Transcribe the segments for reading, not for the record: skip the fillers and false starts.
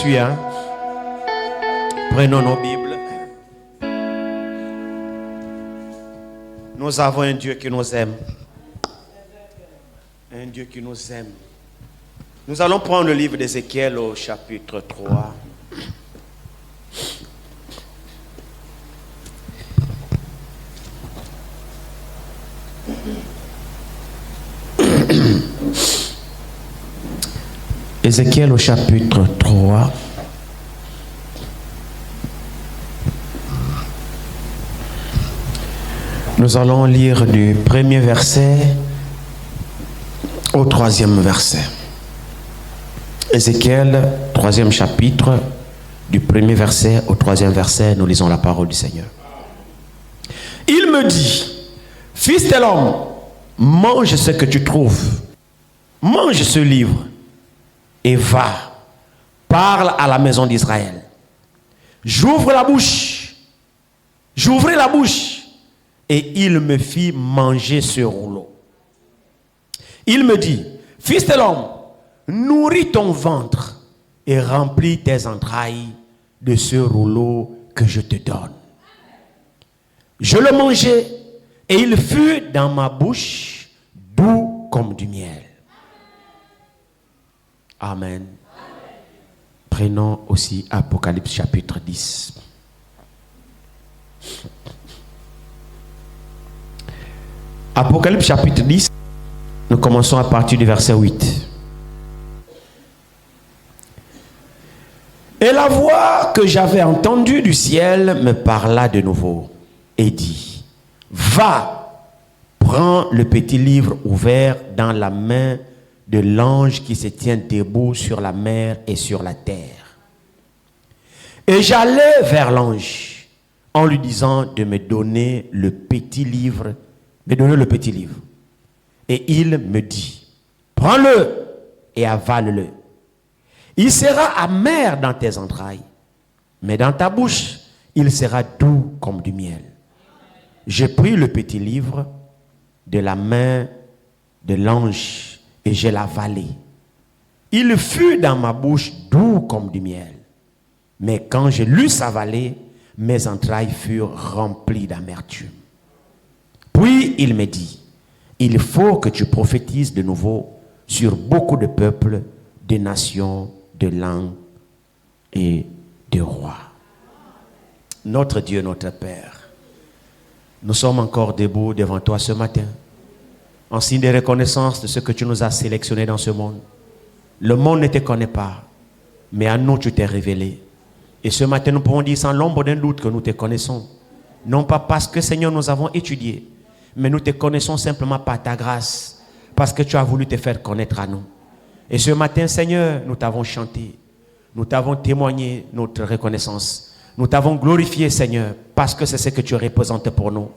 Hein? Prenons nos Bibles. Nous avons un Dieu qui nous aime. Un Dieu qui nous aime. Nous allons prendre le livre d'Ézéchiel au chapitre 3. Ézéchiel au chapitre 3. Nous allons lire du premier verset au troisième verset. Ézéchiel, troisième chapitre, du premier verset au troisième verset, nous lisons la parole du Seigneur. Il me dit, fils de l'homme, mange ce que tu trouves, mange ce livre, et va, parle à la maison d'Israël. J'ouvrais la bouche, et il me fit manger ce rouleau. Il me dit, fils de l'homme, nourris ton ventre et remplis tes entrailles de ce rouleau que je te donne. Je le mangeai et il fut dans ma bouche doux comme du miel. Amen. Prenons aussi Apocalypse chapitre 10. Apocalypse chapitre 10, nous commençons à partir du verset 8. Et la voix que j'avais entendue du ciel me parla de nouveau et dit, va, prends le petit livre ouvert dans la main de l'ange qui se tient debout sur la mer et sur la terre. Et j'allai vers l'ange en lui disant de me donner le petit livre, Et il me dit, prends-le et avale-le. Il sera amer dans tes entrailles, mais dans ta bouche, il sera doux comme du miel. J'ai pris le petit livre de la main de l'ange et je l'ai avalé. Il fut dans ma bouche doux comme du miel. Mais quand je l'eus avalé, mes entrailles furent remplies d'amertume. Puis il me dit, il faut que tu prophétises de nouveau sur beaucoup de peuples, de nations, de langues et de rois. Notre Dieu, notre Père, nous sommes encore debout devant toi ce matin, en signe de reconnaissance de ce que tu nous as sélectionné dans ce monde. Le monde ne te connaît pas, mais à nous tu t'es révélé. Et ce matin, nous pouvons dire sans l'ombre d'un doute que nous te connaissons. Non pas parce que, Seigneur, nous avons étudié, mais nous te connaissons simplement par ta grâce, parce que tu as voulu te faire connaître à nous. Et ce matin, Seigneur, nous t'avons chanté, nous t'avons témoigné notre reconnaissance. Nous t'avons glorifié, Seigneur, parce que c'est ce que tu représentes pour nous.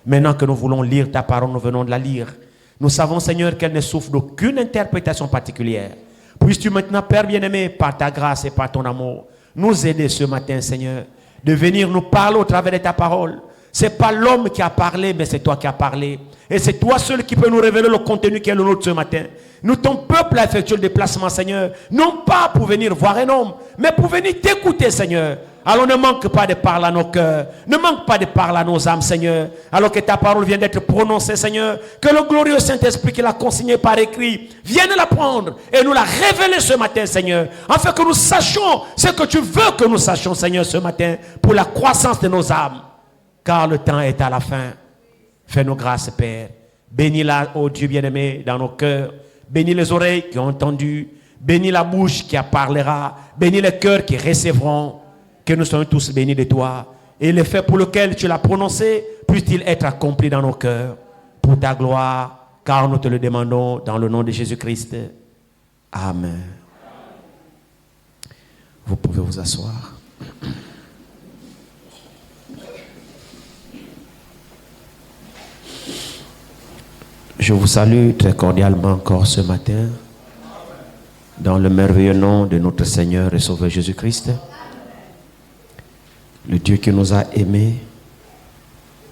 Maintenant que nous voulons lire ta parole, nous venons de la lire. Nous savons, Seigneur, qu'elle ne souffre d'aucune interprétation particulière. Puisses-tu maintenant, Père bien-aimé, par ta grâce et par ton amour, nous aider ce matin, Seigneur, de venir nous parler au travers de ta parole. Ce n'est pas l'homme qui a parlé, mais c'est toi qui as parlé. Et c'est toi seul qui peux nous révéler le contenu qui est le nôtre ce matin. Nous, ton peuple, a effectué le déplacement, Seigneur, non pas pour venir voir un homme, mais pour venir t'écouter, Seigneur. Alors ne manque pas de parler à nos cœurs, ne manque pas de parler à nos âmes, Seigneur. Alors que ta parole vient d'être prononcée, Seigneur, que le glorieux Saint-Esprit qui l'a consigné par écrit vienne la prendre et nous la révéler ce matin, Seigneur, afin que nous sachions ce que tu veux que nous sachions, Seigneur, ce matin, pour la croissance de nos âmes. Car le temps est à la fin. Fais-nous grâce, Père. Bénis-la, ô Dieu bien-aimé, dans nos cœurs. Bénis les oreilles qui ont entendu. Bénis la bouche qui parlera. Bénis les cœurs qui recevront. Que nous soyons tous bénis de toi. Et le fait pour lequel tu l'as prononcé, puisse-t-il être accompli dans nos cœurs. Pour ta gloire, car nous te le demandons dans le nom de Jésus-Christ. Amen. Vous pouvez vous asseoir. Je vous salue très cordialement encore ce matin, dans le merveilleux nom de notre Seigneur et Sauveur Jésus-Christ, le Dieu qui nous a aimés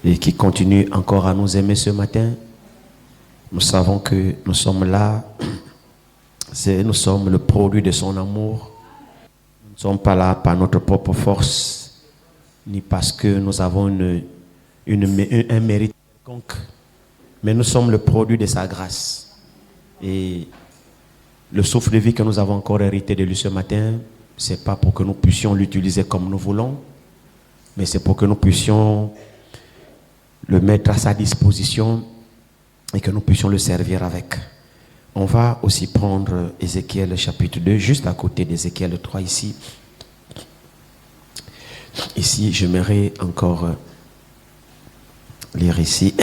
et qui continue encore à nous aimer ce matin. Nous savons que nous sommes là, nous sommes le produit de son amour. Nous ne sommes pas là par notre propre force, ni parce que nous avons un mérite quelconque, mais nous sommes le produit de sa grâce. Et le souffle de vie que nous avons encore hérité de lui ce matin, ce n'est pas pour que nous puissions l'utiliser comme nous voulons, mais c'est pour que nous puissions le mettre à sa disposition et que nous puissions le servir avec. On va aussi prendre Ézéchiel chapitre 2, juste à côté d'Ézéchiel 3 ici. Ici, j'aimerais encore lire ici.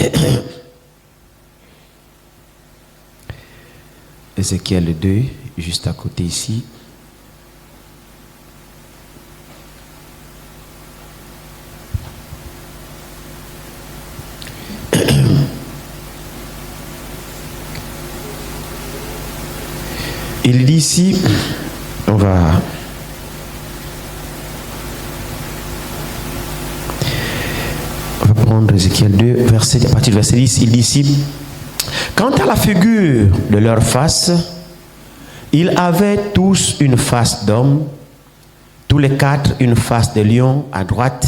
Ézéchiel 2, juste à côté ici. Il dit ici, on va prendre Ézéchiel 2, à partir du verset 10, il dit ici, quant à la figure de leur face, ils avaient tous une face d'homme, tous les quatre une face de lion à droite,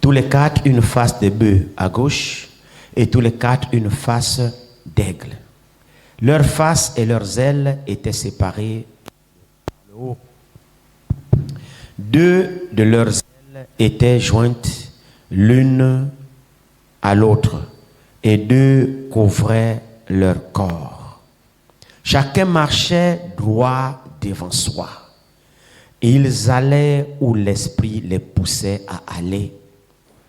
tous les quatre une face de bœuf à gauche, et tous les quatre une face d'aigle. Leurs faces et leurs ailes étaient séparées par le haut. Deux de leurs ailes étaient jointes l'une à l'autre, et deux couvraient leur corps. Chacun marchait droit devant soi. Ils allaient où l'esprit les poussait à aller,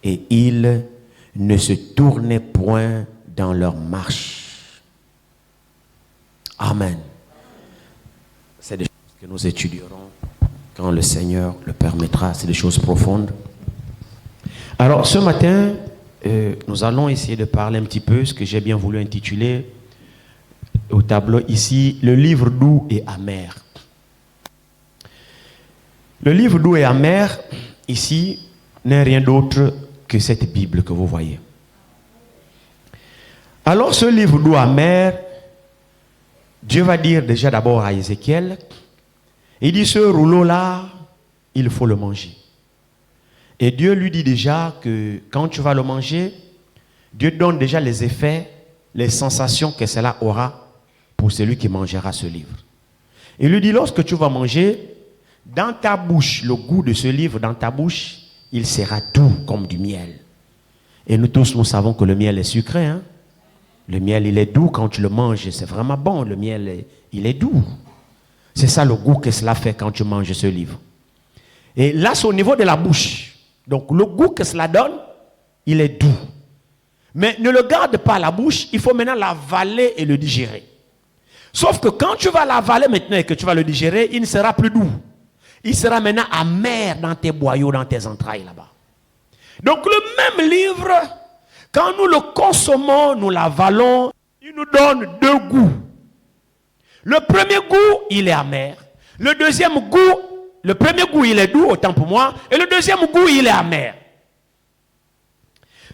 et ils ne se tournaient point dans leur marche. Amen. C'est des choses que nous étudierons quand le Seigneur le permettra. C'est des choses profondes. Alors, ce matin, nous allons essayer de parler un petit peu ce que j'ai bien voulu intituler au tableau ici, le livre doux et amer. Le livre doux et amer, ici, n'est rien d'autre que cette Bible que vous voyez. Alors, ce livre doux et amer, Dieu va dire déjà d'abord à Ézéchiel, il dit ce rouleau-là, il faut le manger. Et Dieu lui dit déjà que quand tu vas le manger, Dieu donne déjà les effets, les sensations que cela aura pour celui qui mangera ce livre. Il lui dit lorsque tu vas manger, dans ta bouche, le goût de ce livre dans ta bouche, il sera doux comme du miel. Et nous tous, nous savons que le miel est sucré, hein? Le miel, il est doux quand tu le manges. C'est vraiment bon. Le miel, il est doux. C'est ça le goût que cela fait quand tu manges ce livre. Et là, c'est au niveau de la bouche. Donc, le goût que cela donne, il est doux. Mais ne le garde pas à la bouche. Il faut maintenant l'avaler et le digérer. Sauf que quand tu vas l'avaler maintenant et que tu vas le digérer, il ne sera plus doux. Il sera maintenant amer dans tes boyaux, dans tes entrailles là-bas. Donc, le même livre... Quand nous le consommons, nous l'avalons, il nous donne deux goûts. Le premier goût, il est amer. Le deuxième goût, le premier goût, il est doux, autant pour moi. Et le deuxième goût, il est amer.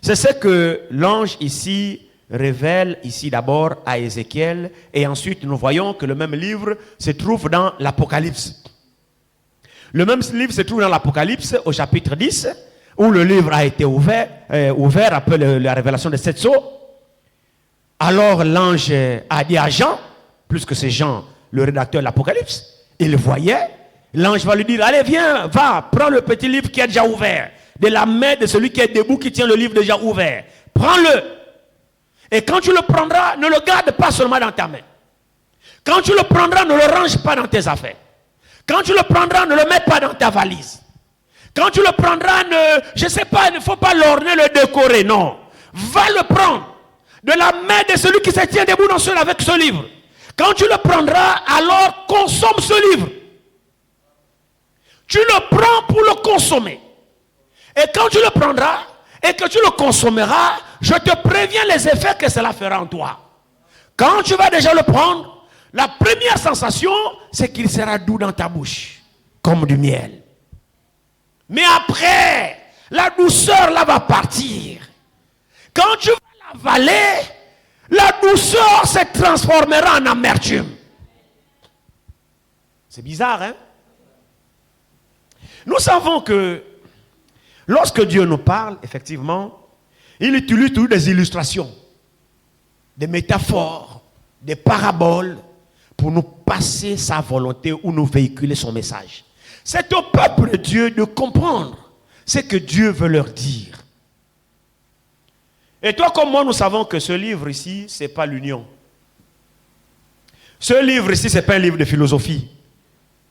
C'est ce que l'ange ici révèle, ici d'abord à Ézéchiel. Et ensuite, nous voyons que le même livre se trouve dans l'Apocalypse. Le même livre se trouve dans l'Apocalypse au chapitre 10. Où le livre a été ouvert après la révélation de 7 sceaux. Alors l'ange a dit à Jean, plus que c'est Jean, le rédacteur de l'Apocalypse, il le voyait, l'ange va lui dire, allez viens, va, prends le petit livre qui est déjà ouvert, de la main de celui qui est debout, qui tient le livre déjà ouvert. Prends-le. Et quand tu le prendras, ne le garde pas seulement dans ta main. Quand tu le prendras, ne le range pas dans tes affaires. Quand tu le prendras, ne le mets pas dans ta valise. Quand tu le prendras, je ne sais pas, il ne faut pas l'orner, le décorer, non. Va le prendre de la main de celui qui se tient debout avec ce livre. Quand tu le prendras, alors consomme ce livre. Tu le prends pour le consommer. Et quand tu le prendras et que tu le consommeras, je te préviens les effets que cela fera en toi. Quand tu vas déjà le prendre, la première sensation, c'est qu'il sera doux dans ta bouche, comme du miel. Mais après, la douceur là va partir. Quand tu vas l'avaler, la douceur se transformera en amertume. C'est bizarre, hein? Nous savons que lorsque Dieu nous parle, effectivement, il utilise toujours des illustrations, des métaphores, des paraboles pour nous passer sa volonté ou nous véhiculer son message. C'est au peuple de Dieu de comprendre ce que Dieu veut leur dire. Et toi comme moi, nous savons que ce livre ici, ce n'est pas l'union. Ce livre ici, ce n'est pas un livre de philosophie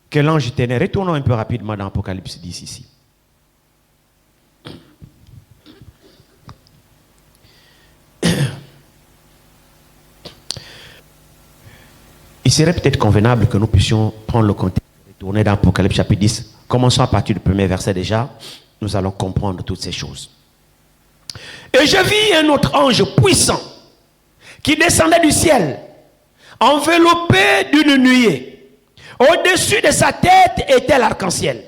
que l'ange tenait. Retournons un peu rapidement dans Apocalypse 10 ici. Il serait peut-être convenable que nous puissions prendre le contexte et retourner dans Apocalypse chapitre 10. Commençons à partir du premier verset déjà. Nous allons comprendre toutes ces choses. Et je vis un autre ange puissant qui descendait du ciel, enveloppé d'une nuée. Au-dessus de sa tête était l'arc-en-ciel.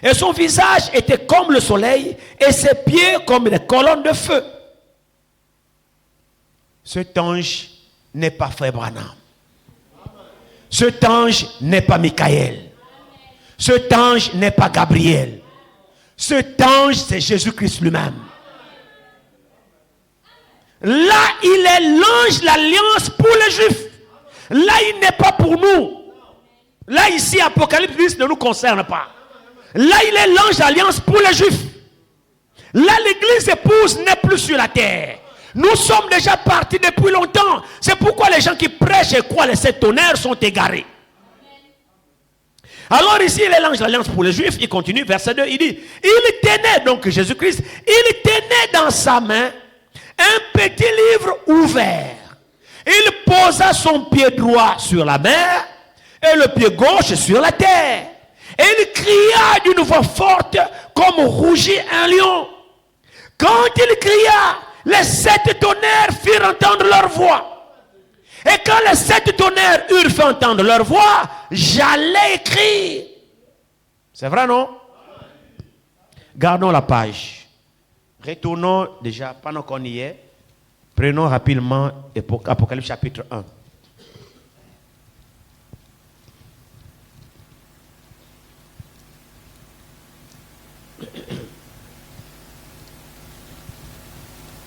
Et son visage était comme le soleil et ses pieds comme des colonnes de feu. Cet ange n'est pas Frère Branham. Cet ange n'est pas Michael. Cet ange n'est pas Gabriel. Cet ange, c'est Jésus-Christ lui-même. Là, il est l'ange, l'alliance pour les Juifs. Là, il n'est pas pour nous. Là, ici, Apocalypse 10 ne nous concerne pas. Là, il est l'ange d'alliance pour les Juifs. Là, l'église épouse n'est plus sur la terre. Nous sommes déjà partis depuis longtemps. C'est pourquoi les gens qui prêchent et croient les sept tonnerres sont égarés. Alors ici, il est l'ange d'alliance pour les Juifs. Il continue, verset 2, il dit, il tenait, donc Jésus-Christ, il tenait dans sa main un petit livre ouvert. Il posa son pied droit sur la mer et le pied gauche sur la terre. Et il cria d'une voix forte comme rugit un lion. Quand il cria, les sept tonnerres firent entendre leur voix. Et quand les sept tonnerres eurent fait entendre leur voix, j'allais écrire. C'est vrai, non? Gardons la page. Retournons déjà, pendant qu'on y est, prenons rapidement Apocalypse chapitre 1.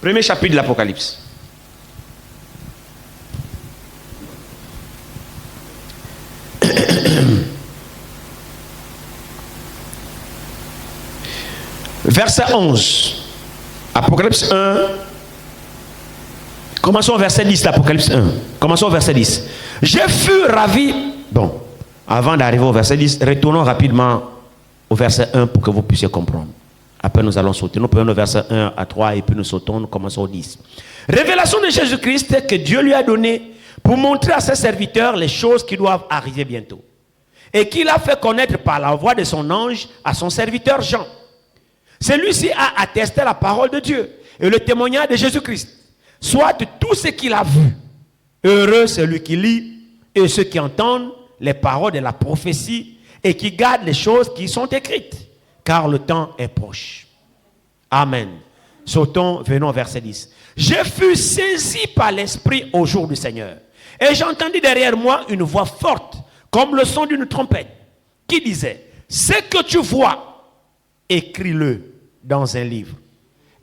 Premier chapitre de l'Apocalypse. Verset 11. Apocalypse 1. Commençons au verset 10, l'Apocalypse 1. Commençons au verset 10. Je fus ravi. Bon, avant d'arriver au verset 10, retournons rapidement au verset 1 pour que vous puissiez comprendre. Après, nous allons sauter. Nous prenons le verset 1 à 3 et puis nous sautons, nous commençons au 10. Révélation de Jésus-Christ que Dieu lui a donné pour montrer à ses serviteurs les choses qui doivent arriver bientôt. Et qu'il a fait connaître par la voix de son ange à son serviteur Jean. Celui-ci a attesté la parole de Dieu et le témoignage de Jésus-Christ, soit de tout ce qu'il a vu. Heureux celui qui lit et ceux qui entendent les paroles de la prophétie et qui gardent les choses qui sont écrites, car le temps est proche. Amen. Sautons, venons au verset 10. Je fus saisi par l'Esprit au jour du Seigneur. Et j'entendis derrière moi une voix forte, comme le son d'une trompette, qui disait, ce que tu vois, écris-le dans un livre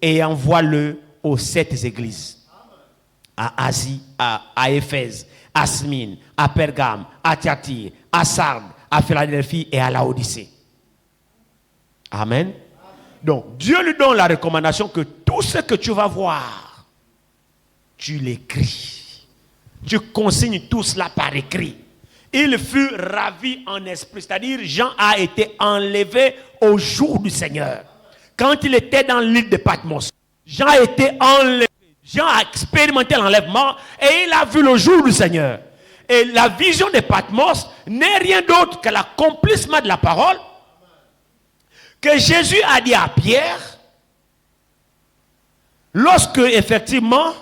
et envoie-le aux 7 églises. À Asie, à Éphèse, à Smyrne, à Pergame, à Thyatire, à Sardes, à Philadelphie et à Laodicée. Amen. Donc, Dieu lui donne la recommandation que tout ce que tu vas voir, tu l'écris. Tu consignes tout cela par écrit. Il fut ravi en esprit, c'est-à-dire Jean a été enlevé au jour du Seigneur. Quand il était dans l'île de Patmos, Jean a été enlevé. Jean a expérimenté l'enlèvement et il a vu le jour du Seigneur. Et la vision de Patmos n'est rien d'autre que l'accomplissement de la parole que Jésus a dit à Pierre lorsque effectivement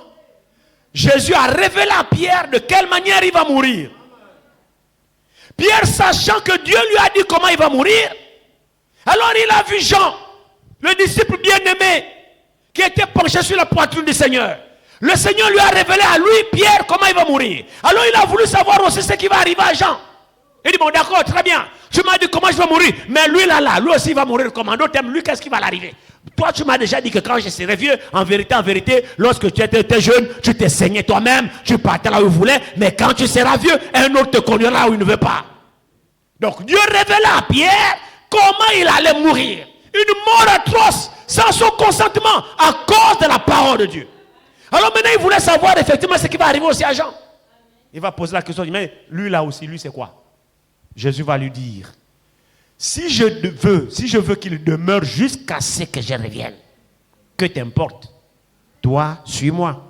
Jésus a révélé à Pierre de quelle manière il va mourir. Pierre, sachant que Dieu lui a dit comment il va mourir, alors il a vu Jean, le disciple bien-aimé, qui était penché sur la poitrine du Seigneur. Le Seigneur lui a révélé à lui, Pierre, comment il va mourir. Alors il a voulu savoir aussi ce qui va arriver à Jean. Il dit, bon d'accord, très bien. Tu m'as dit comment je vais mourir. Mais lui là, lui aussi va mourir comme un autre. Lui, qu'est-ce qui va l'arriver? Toi, tu m'as déjà dit que quand je serai vieux, en vérité, lorsque tu étais jeune, tu t'es saigné toi-même, tu partais là où tu voulais. Mais quand tu seras vieux, un autre te conduira là où il ne veut pas. Donc Dieu révéla à Pierre comment il allait mourir. Une mort atroce, sans son consentement, à cause de la parole de Dieu. Alors maintenant, il voulait savoir effectivement ce qui va arriver aussi à Jean. Il va poser la question, mais lui là aussi, lui c'est quoi? Jésus va lui dire, si je veux qu'il demeure jusqu'à ce que je revienne, que t'importe, toi, suis-moi.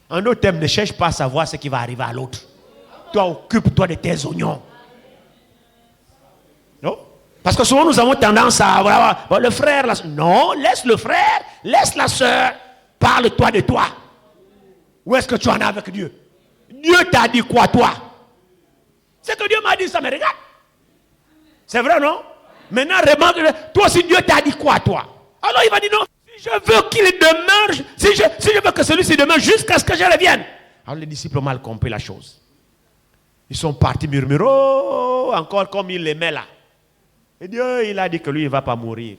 En d'autres termes, ne cherche pas à savoir ce qui va arriver à l'autre. Toi, occupe-toi de tes oignons. Non? Parce que souvent nous avons tendance à avoir le frère, non, laisse le frère, laisse la soeur, parle-toi de toi. Où est-ce que tu en es avec Dieu? Dieu t'a dit quoi, toi? C'est que Dieu m'a dit ça, mais regarde. C'est vrai, non? Maintenant, remarque, toi aussi, Dieu t'a dit quoi, toi? Alors il va dire non, si je veux qu'il demeure, si je veux que celui-ci demeure jusqu'à ce que je revienne. Alors les disciples ont mal compris la chose. Ils sont partis murmurer, oh, encore comme il l'aimait là. Et Dieu, il a dit que lui, il ne va pas mourir.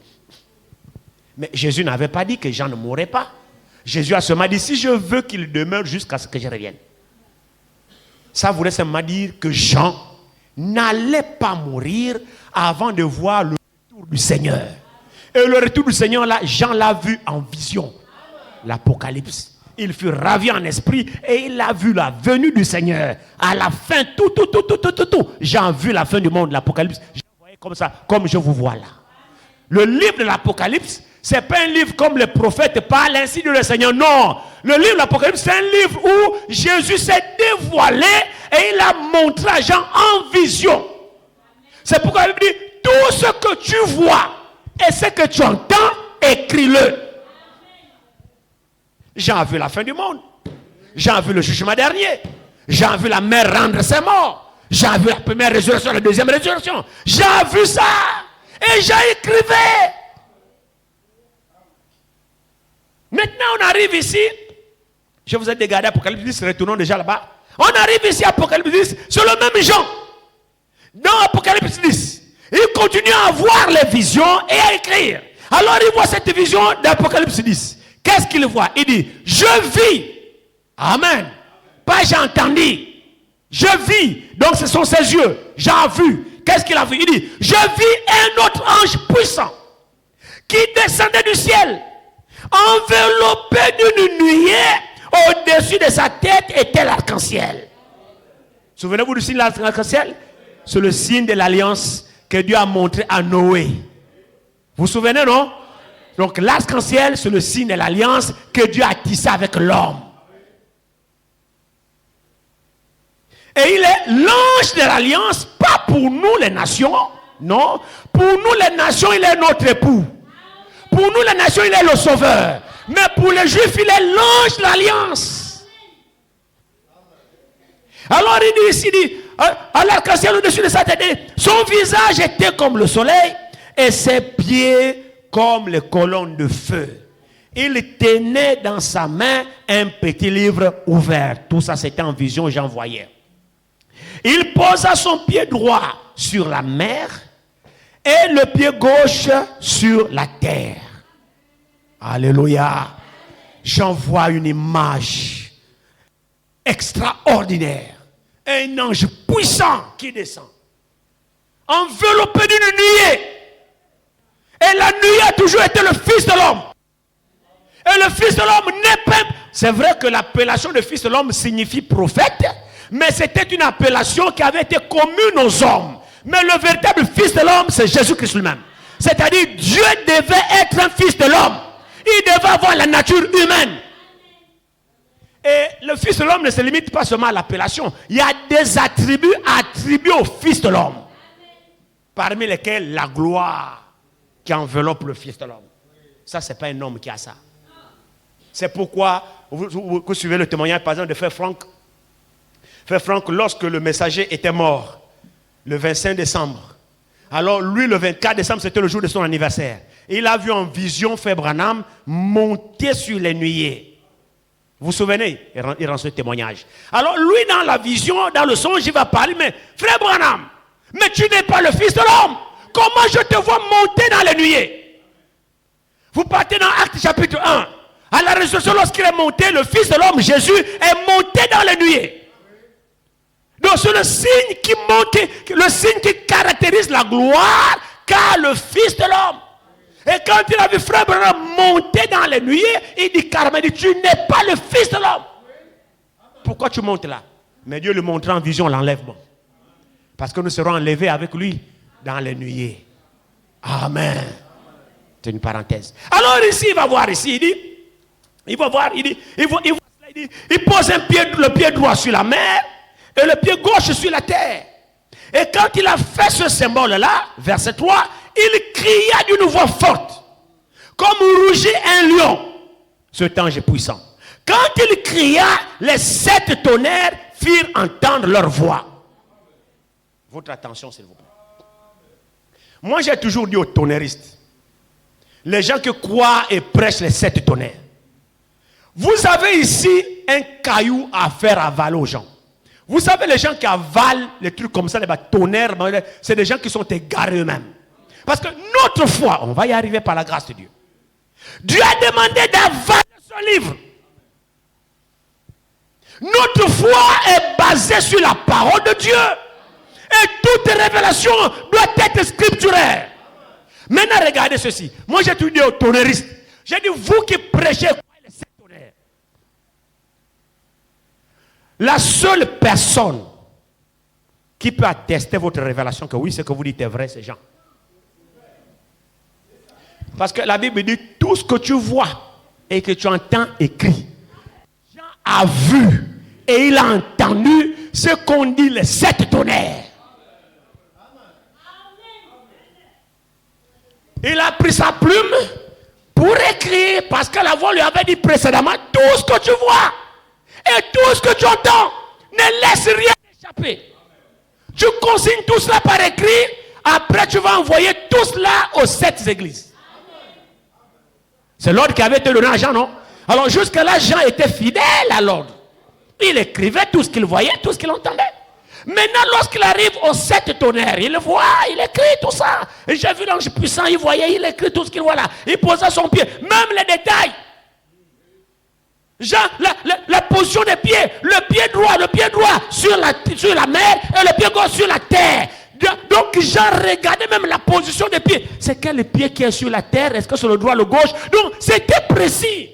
Mais Jésus n'avait pas dit que Jean ne mourrait pas. Jésus a seulement dit, si je veux qu'il demeure jusqu'à ce que je revienne. Ça voulait seulement dire que Jean n'allait pas mourir avant de voir le retour du Seigneur. Et le retour du Seigneur, là, Jean l'a vu en vision. L'Apocalypse. Il fut ravi en esprit et il a vu la venue du Seigneur. À la fin, tout. Jean a vu la fin du monde, l'Apocalypse. Jean voyait comme ça, comme je vous vois là. Le livre de l'Apocalypse, c'est pas un livre comme les prophètes parlent ainsi de le Seigneur. Non. Le livre de l'Apocalypse, c'est un livre où Jésus s'est dévoilé et il a montré à Jean en vision. C'est pourquoi il dit, tout ce que tu vois et ce que tu entends, écris-le. Jean a vu la fin du monde. Jean a vu le jugement dernier. Jean a vu la mer rendre ses morts. Jean a vu la première résurrection, la deuxième résurrection. Jean a vu ça. Et Jean écrivait. Maintenant, on arrive ici. Je vous ai dégardé Apocalypse 10, retournons déjà là-bas. On arrive ici à Apocalypse 10, c'est le même Jean. Dans Apocalypse 10, il continue à voir les visions et à écrire. Alors il voit cette vision d'Apocalypse 10. Qu'est-ce qu'il voit? Il dit, je vis. Amen. Pas j'ai entendu. Je vis. Donc ce sont ses yeux. J'ai vu. Qu'est-ce qu'il a vu? Il dit, je vis un autre ange puissant qui descendait du ciel, enveloppé d'une nuée. Au-dessus de sa tête était l'arc-en-ciel. Souvenez-vous du signe de l'arc-en-ciel? C'est le signe de l'alliance que Dieu a montré à Noé. Vous vous souvenez, non? Donc l'arc-en-ciel, c'est le signe de l'alliance que Dieu a tissé avec l'homme. Et il est l'ange de l'alliance, pas pour nous les nations, non. Pour nous les nations, il est notre époux. Pour nous les nations, il est le sauveur. Mais pour les juifs, il est l'ange de l'alliance. Alors il dit ici, à l'arc-en-ciel au-dessus de sa tête, son visage était comme le soleil et ses pieds comme les colonnes de feu. Il tenait dans sa main un petit livre ouvert. Tout ça c'était en vision, j'en voyais. Il posa son pied droit sur la mer et le pied gauche sur la terre. Alléluia. J'en vois une image extraordinaire. Un ange puissant qui descend. Enveloppé d'une nuée. Et la nuée a toujours été le Fils de l'homme. Et le Fils de l'homme n'est pas... C'est vrai que l'appellation de Fils de l'homme signifie prophète. Mais c'était une appellation qui avait été commune aux hommes. Mais le véritable Fils de l'homme, c'est Jésus-Christ lui-même. C'est-à-dire Dieu devait être un Fils de l'homme. Il devait avoir la nature humaine. Et le Fils de l'homme ne se limite pas seulement à l'appellation. Il y a des attributs attribués au Fils de l'homme. Parmi lesquels la gloire qui enveloppe le Fils de l'homme. Ça, ce n'est pas un homme qui a ça. C'est pourquoi, vous suivez le témoignage par exemple de Frère Franck. Frère Franck, lorsque le messager était mort, le 25 décembre, alors lui, le 24 décembre, c'était le jour de son anniversaire. Il a vu en vision Frère Branham monter sur les nuées. Vous vous souvenez? Il rend ce témoignage. Alors lui, dans la vision, dans le songe, il va parler, mais frère Branham, mais tu n'es pas le Fils de l'homme. Comment je te vois monter dans les nuées? Vous partez dans Actes chapitre 1. À la résurrection, lorsqu'il est monté, le Fils de l'homme, Jésus, est monté dans les nuées. Donc c'est le signe qui monte, le signe qui caractérise la gloire qu'a le Fils de l'homme. Et quand il a vu frère Branham monter dans les nuées, il dit carrément, tu n'es pas le Fils de l'homme. Pourquoi tu montes là? Mais Dieu le montre en vision l'enlèvement. Parce que nous serons enlevés avec lui dans les nuées. Amen. C'est une parenthèse. Alors ici, il va voir ici, il pose le pied droit sur la mer et le pied gauche sur la terre. Et quand il a fait ce symbole-là, verset 3, il cria d'une voix forte, comme rugit un lion. Cet ange est puissant. Quand il cria, les 7 tonnerres firent entendre leur voix. Votre attention, s'il vous plaît. Moi, j'ai toujours dit aux tonnerristes, les gens qui croient et prêchent les 7 tonnerres, vous avez ici un caillou à faire avaler aux gens. Vous savez, les gens qui avalent les trucs comme ça, les tonnerres, c'est des gens qui sont égarés eux-mêmes. Parce que notre foi, on va y arriver par la grâce de Dieu. Dieu a demandé d'avaler ce livre. Notre foi est basée sur la parole de Dieu. Et toute révélation doit être scripturaire. Maintenant, regardez ceci. Moi, j'ai tout dit aux tonnerristes. J'ai dit, vous qui prêchez les 7 tonnerres. La seule personne qui peut attester votre révélation que oui, ce que vous dites est vrai, c'est Jean. Parce que la Bible dit, tout ce que tu vois et que tu entends écrit, Jean a vu et il a entendu ce qu'on dit les 7 tonnerres. Il a pris sa plume pour écrire, parce que la voix lui avait dit précédemment, tout ce que tu vois et tout ce que tu entends, ne laisse rien échapper. Tu consignes tout cela par écrit, après tu vas envoyer tout cela aux 7 églises. C'est l'ordre qui avait été donné à Jean, non? Alors jusque-là, Jean était fidèle à l'ordre. Il écrivait tout ce qu'il voyait, tout ce qu'il entendait. Maintenant, lorsqu'il arrive aux 7 tonnerres, il voit, il écrit tout ça. Et j'ai vu l'ange puissant, il voyait, il écrit tout ce qu'il voit là. Il posait son pied, même les détails. Jean, la position des pieds, le pied droit sur la mer et le pied gauche sur la terre. Donc Jean regardait même la position des pieds. C'est quel pied qui est sur la terre? Est-ce que c'est le droit, le gauche? Donc c'était précis.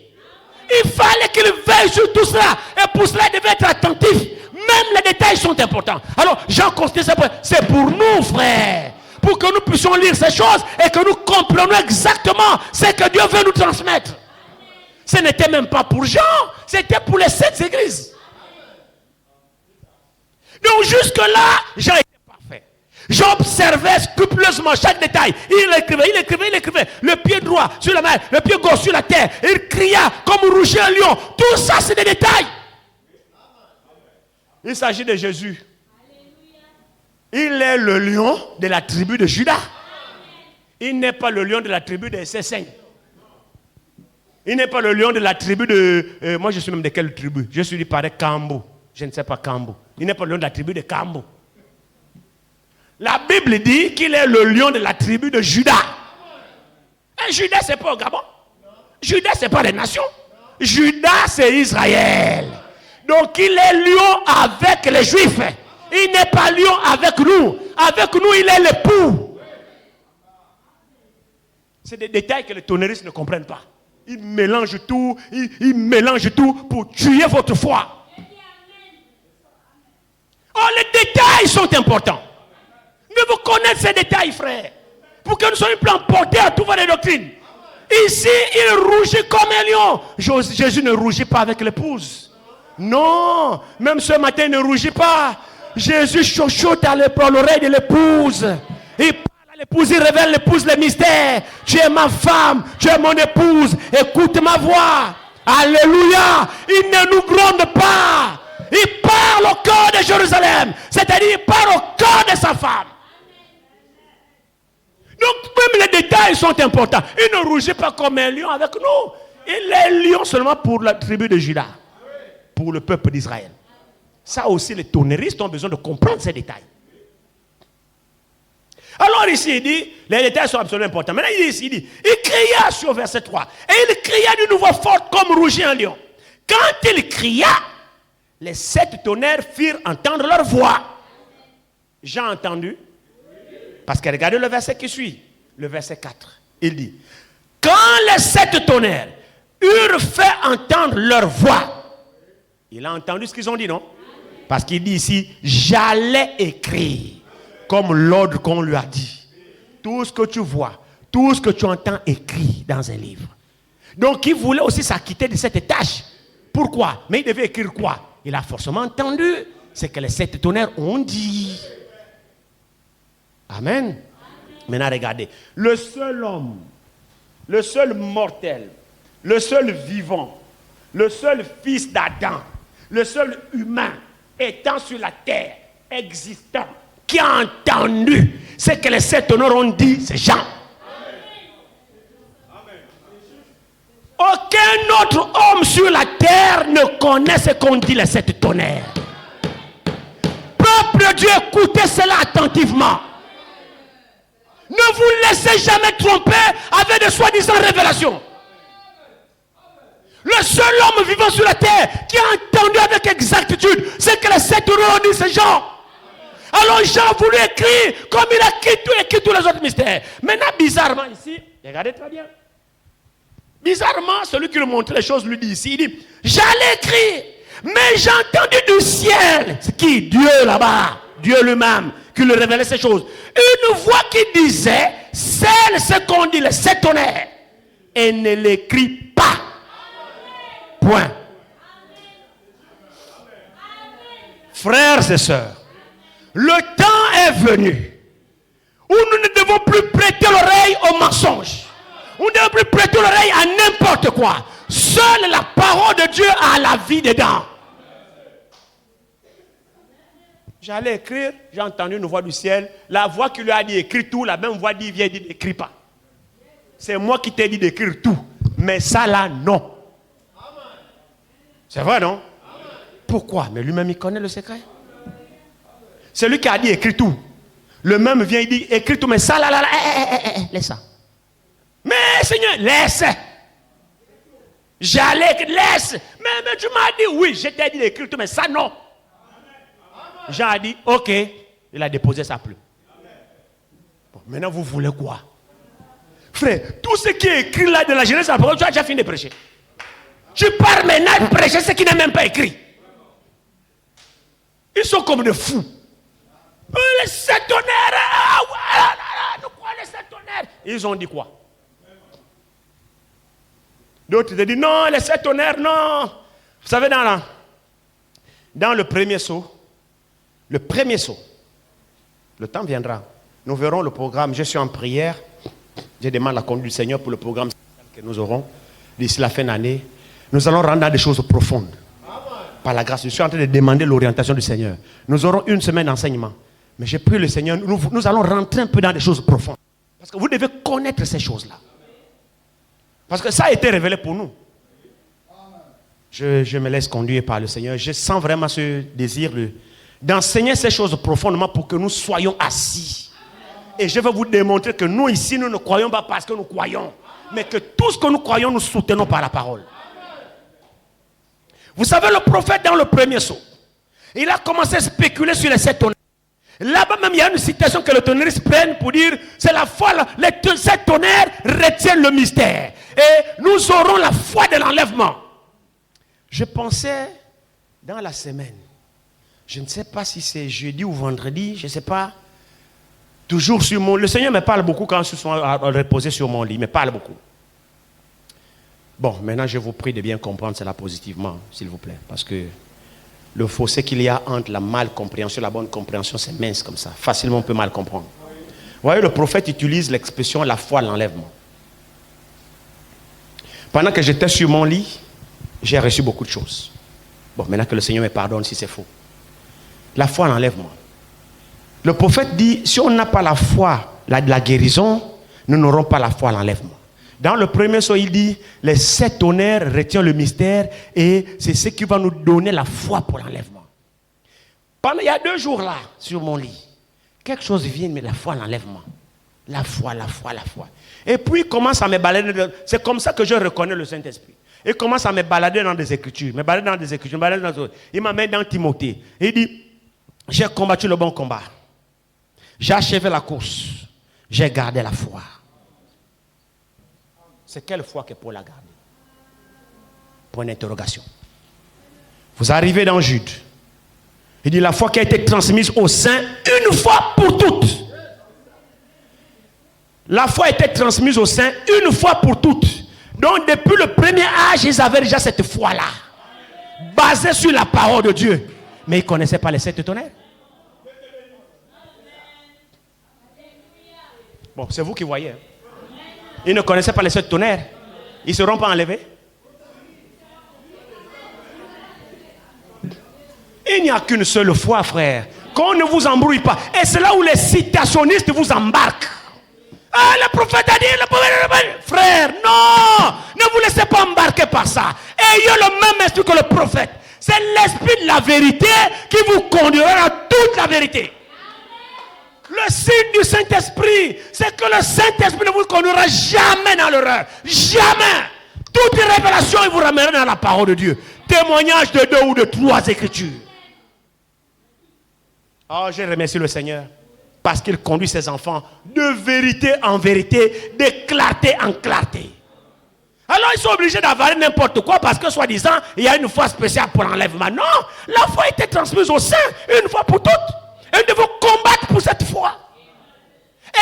Il fallait qu'il veille sur tout cela. Et pour cela, il devait être attentif. Même les détails sont importants. Alors Jean constate ça. C'est pour nous, frères. Pour que nous puissions lire ces choses et que nous comprenions exactement ce que Dieu veut nous transmettre. Ce n'était même pas pour Jean. C'était pour les 7 églises. Donc jusque-là, Jean était parfait. J'observais scrupuleusement chaque détail. Il écrivait. Le pied droit sur la mer, le pied gauche sur la terre. Il cria comme rugit un lion. Tout ça, c'est des détails. Il s'agit de Jésus. Il est le lion de la tribu de Judas. Il n'est pas le lion de la tribu de Sessène. Il n'est pas le lion de la tribu de... moi, je suis même de quelle tribu? Je suis du paré Kambo. Je ne sais pas Kambo. Il n'est pas le lion de la tribu de Kambo. La Bible dit qu'il est le lion de la tribu de Judas. Et Judas, c'est pas au Gabon. Judas, c'est pas les nations. Judas, c'est Israël. Donc, il est lion avec les Juifs. Il n'est pas lion avec nous. Avec nous, il est l'époux. C'est des détails que les tonnerristes ne comprennent pas. Ils mélangent tout. Ils mélangent tout pour tuer votre foi. Oh, les détails sont importants. Devez-vous connaître ces détails, frère, pour que nous soyons plus emportés à toutes les doctrines. Ici, il rougit comme un lion. Jésus ne rougit pas avec l'épouse. Non, même ce matin, il ne rougit pas. Jésus chuchote à l'oreille de l'épouse. Il parle à l'épouse, il révèle l'épouse les mystères. Tu es ma femme, tu es mon épouse. Écoute ma voix. Alléluia. Il ne nous gronde pas. Il parle au cœur de Jérusalem. C'est-à-dire, il parle au cœur de sa femme. Donc, même les détails sont importants. Il ne rougit pas comme un lion avec nous. Il est lion seulement pour la tribu de Judas. pour le peuple d'Israël. Ça aussi, les tonnerristes ont besoin de comprendre ces détails. Alors ici, il dit, les détails sont absolument importants. Maintenant, il cria sur verset 3. Et il cria d'une voix forte comme rugit un lion. Quand il cria, les 7 tonnerres firent entendre leur voix. J'ai entendu. Parce que regardez le verset qui suit. Le verset 4. Il dit, quand les 7 tonnerres eurent fait entendre leur voix. Il a entendu ce qu'ils ont dit, non? Parce qu'il dit ici, j'allais écrire comme l'ordre qu'on lui a dit. Tout ce que tu vois, tout ce que tu entends écrit dans un livre. Donc il voulait aussi s'acquitter de cette tâche. Pourquoi? Mais il devait écrire quoi? Il a forcément entendu ce que les 7 tonnerres ont dit. Amen. Maintenant regardez, le seul homme, le seul mortel, le seul vivant, le seul fils d'Adam, le seul humain étant sur la terre, existant, qui a entendu ce que les 7 tonnerres ont dit, c'est Jean. Aucun autre homme sur la terre ne connaît ce qu'ont dit les 7 tonnerres. Peuple de Dieu, écoutez cela attentivement. Ne vous laissez jamais tromper avec de soi-disant révélations. Le seul homme vivant sur la terre qui a entendu avec exactitude ce que les 7 tonnerres ont dit, c'est Jean. Alors Jean a voulu écrire comme il a écrit tous les autres mystères. Maintenant, bizarrement ici, regardez très bien. Bizarrement, celui qui lui montrait les choses lui dit ici, il dit, j'allais écrire, mais j'ai entendu du ciel. C'est qui? Dieu là-bas, Dieu lui-même, qui lui révélait ces choses. Une voix qui disait, scelle ce qu'on dit, les 7 tonnerres, et ne l'écrit pas. Point. Frères et sœurs, le temps est venu où nous ne devons plus prêter l'oreille aux mensonges. Nous ne devons plus prêter l'oreille à n'importe quoi. Seule la parole de Dieu a la vie dedans. J'allais écrire, j'ai entendu une voix du ciel. La voix qui lui a dit écris tout, la même voix dit viens dit n'écris pas. C'est moi qui t'ai dit d'écrire tout. Mais ça là, non. C'est vrai, non? Pourquoi? Mais lui-même, il connaît le secret. C'est lui qui a dit écris tout. Le même vient, il dit écris tout, mais ça là, laisse ça. Mais Seigneur, laisse. J'allais, laisse. Mais tu m'as dit oui, je t'ai dit d'écrire tout, mais ça non. Jean a dit ok, il a déposé sa plume. Bon, maintenant vous voulez quoi? Frère, tout ce qui est écrit là de la Genèse, tu as déjà fini de prêcher. Tu pars maintenant de prêcher ce qui n'est même pas écrit. Ils sont comme des fous. Les 7 tonnerres, nous croyons les 7 tonnerres. Ils ont dit quoi? D'autres te disent non, les 7 tonnerres, non. Vous savez, dans le premier saut, le temps viendra. Nous verrons le programme. Je suis en prière. Je demande la conduite du Seigneur pour le programme que nous aurons d'ici la fin d'année. Nous allons rendre dans des choses profondes. Par la grâce, je suis en train de demander l'orientation du Seigneur. Nous aurons une semaine d'enseignement. Mais j'ai prié le Seigneur, nous allons rentrer un peu dans des choses profondes. Parce que vous devez connaître ces choses-là. Parce que ça a été révélé pour nous. Je me laisse conduire par le Seigneur. Je sens vraiment ce désir d'enseigner ces choses profondément pour que nous soyons assis. Et je vais vous démontrer que nous ici, nous ne croyons pas parce que nous croyons. Mais que tout ce que nous croyons, nous soutenons par la parole. Vous savez, le prophète dans le premier saut, il a commencé à spéculer sur les 7 tonnerres. Là-bas même, il y a une citation que les tonnerristes prennent pour dire, c'est la foi, les 7 tonnerres retiennent le mystère. Et nous aurons la foi de l'enlèvement. Je pensais, dans la semaine, je ne sais pas si c'est jeudi ou vendredi, je ne sais pas, toujours sur mon... Le Seigneur me parle beaucoup quand je suis reposé sur mon lit, il me parle beaucoup. Bon, maintenant je vous prie de bien comprendre cela positivement, s'il vous plaît, parce que le fossé qu'il y a entre la mal compréhension et la bonne compréhension, c'est mince comme ça. Facilement on peut mal comprendre. Vous voyez, le prophète utilise l'expression la foi, l'enlèvement. Pendant que j'étais sur mon lit, j'ai reçu beaucoup de choses. Bon, maintenant que le Seigneur me pardonne si c'est faux. La foi, l'enlèvement. Le prophète dit, si on n'a pas la foi, la guérison, nous n'aurons pas la foi, l'enlèvement. Dans le premier son, il dit, les 7 tonnerres retiennent le mystère et c'est ce qui va nous donner la foi pour l'enlèvement. Il y a 2 jours là, sur mon lit, quelque chose vient, mais la foi, l'enlèvement. La foi. Et puis il commence à me balader. C'est comme ça que je reconnais le Saint-Esprit. Il commence à me balader dans des Écritures. Il m'amène dans Timothée. Il dit, j'ai combattu le bon combat. J'ai achevé la course. J'ai gardé la foi. C'est quelle foi que Paul a gardée? Point d'interrogation. Vous arrivez dans Jude. Il dit la foi qui a été transmise aux saints une fois pour toutes. La foi a été transmise aux saints une fois pour toutes. Donc depuis le premier âge, ils avaient déjà cette foi-là. Basée sur la parole de Dieu. Mais ils ne connaissaient pas les 7 tonnerres. Bon, c'est vous qui voyez. Hein. Ils ne connaissaient pas les 7 tonnerres. Ils ne seront pas enlevés. Il n'y a qu'une seule foi, frère. Qu'on ne vous embrouille pas. Et c'est là où les citationnistes vous embarquent. Ah, le prophète a dit, le prophète... Frère, non! Ne vous laissez pas embarquer par ça. Ayez le même esprit que le prophète. C'est l'esprit de la vérité qui vous conduira dans toute la vérité. Le signe du Saint-Esprit, c'est que le Saint-Esprit ne vous conduira jamais dans l'erreur. Jamais. Toute révélation, il vous ramènera dans la parole de Dieu. Témoignage de 2 ou de 3 Écritures. Oh, je remercie le Seigneur. Parce qu'il conduit ses enfants de vérité en vérité, de clarté en clarté. Alors ils sont obligés d'avaler n'importe quoi parce que soi-disant, il y a une foi spéciale pour l'enlèvement. Non, la foi a été transmise au sein une fois pour toutes. Et nous devons combattre pour cette foi.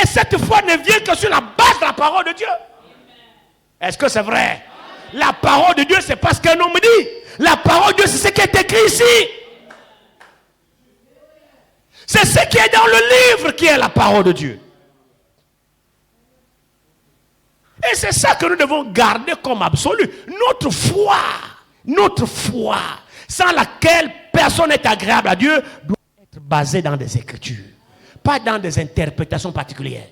Et cette foi ne vient que sur la base de la parole de Dieu. Est-ce que c'est vrai? La parole de Dieu, c'est pas ce qu'un homme dit. La parole de Dieu, c'est ce qui est écrit ici. C'est ce qui est dans le livre qui est la parole de Dieu. Et c'est ça que nous devons garder comme absolu. Notre foi, sans laquelle personne n'est agréable à Dieu, doit être basée dans des Écritures, pas dans des interprétations particulières.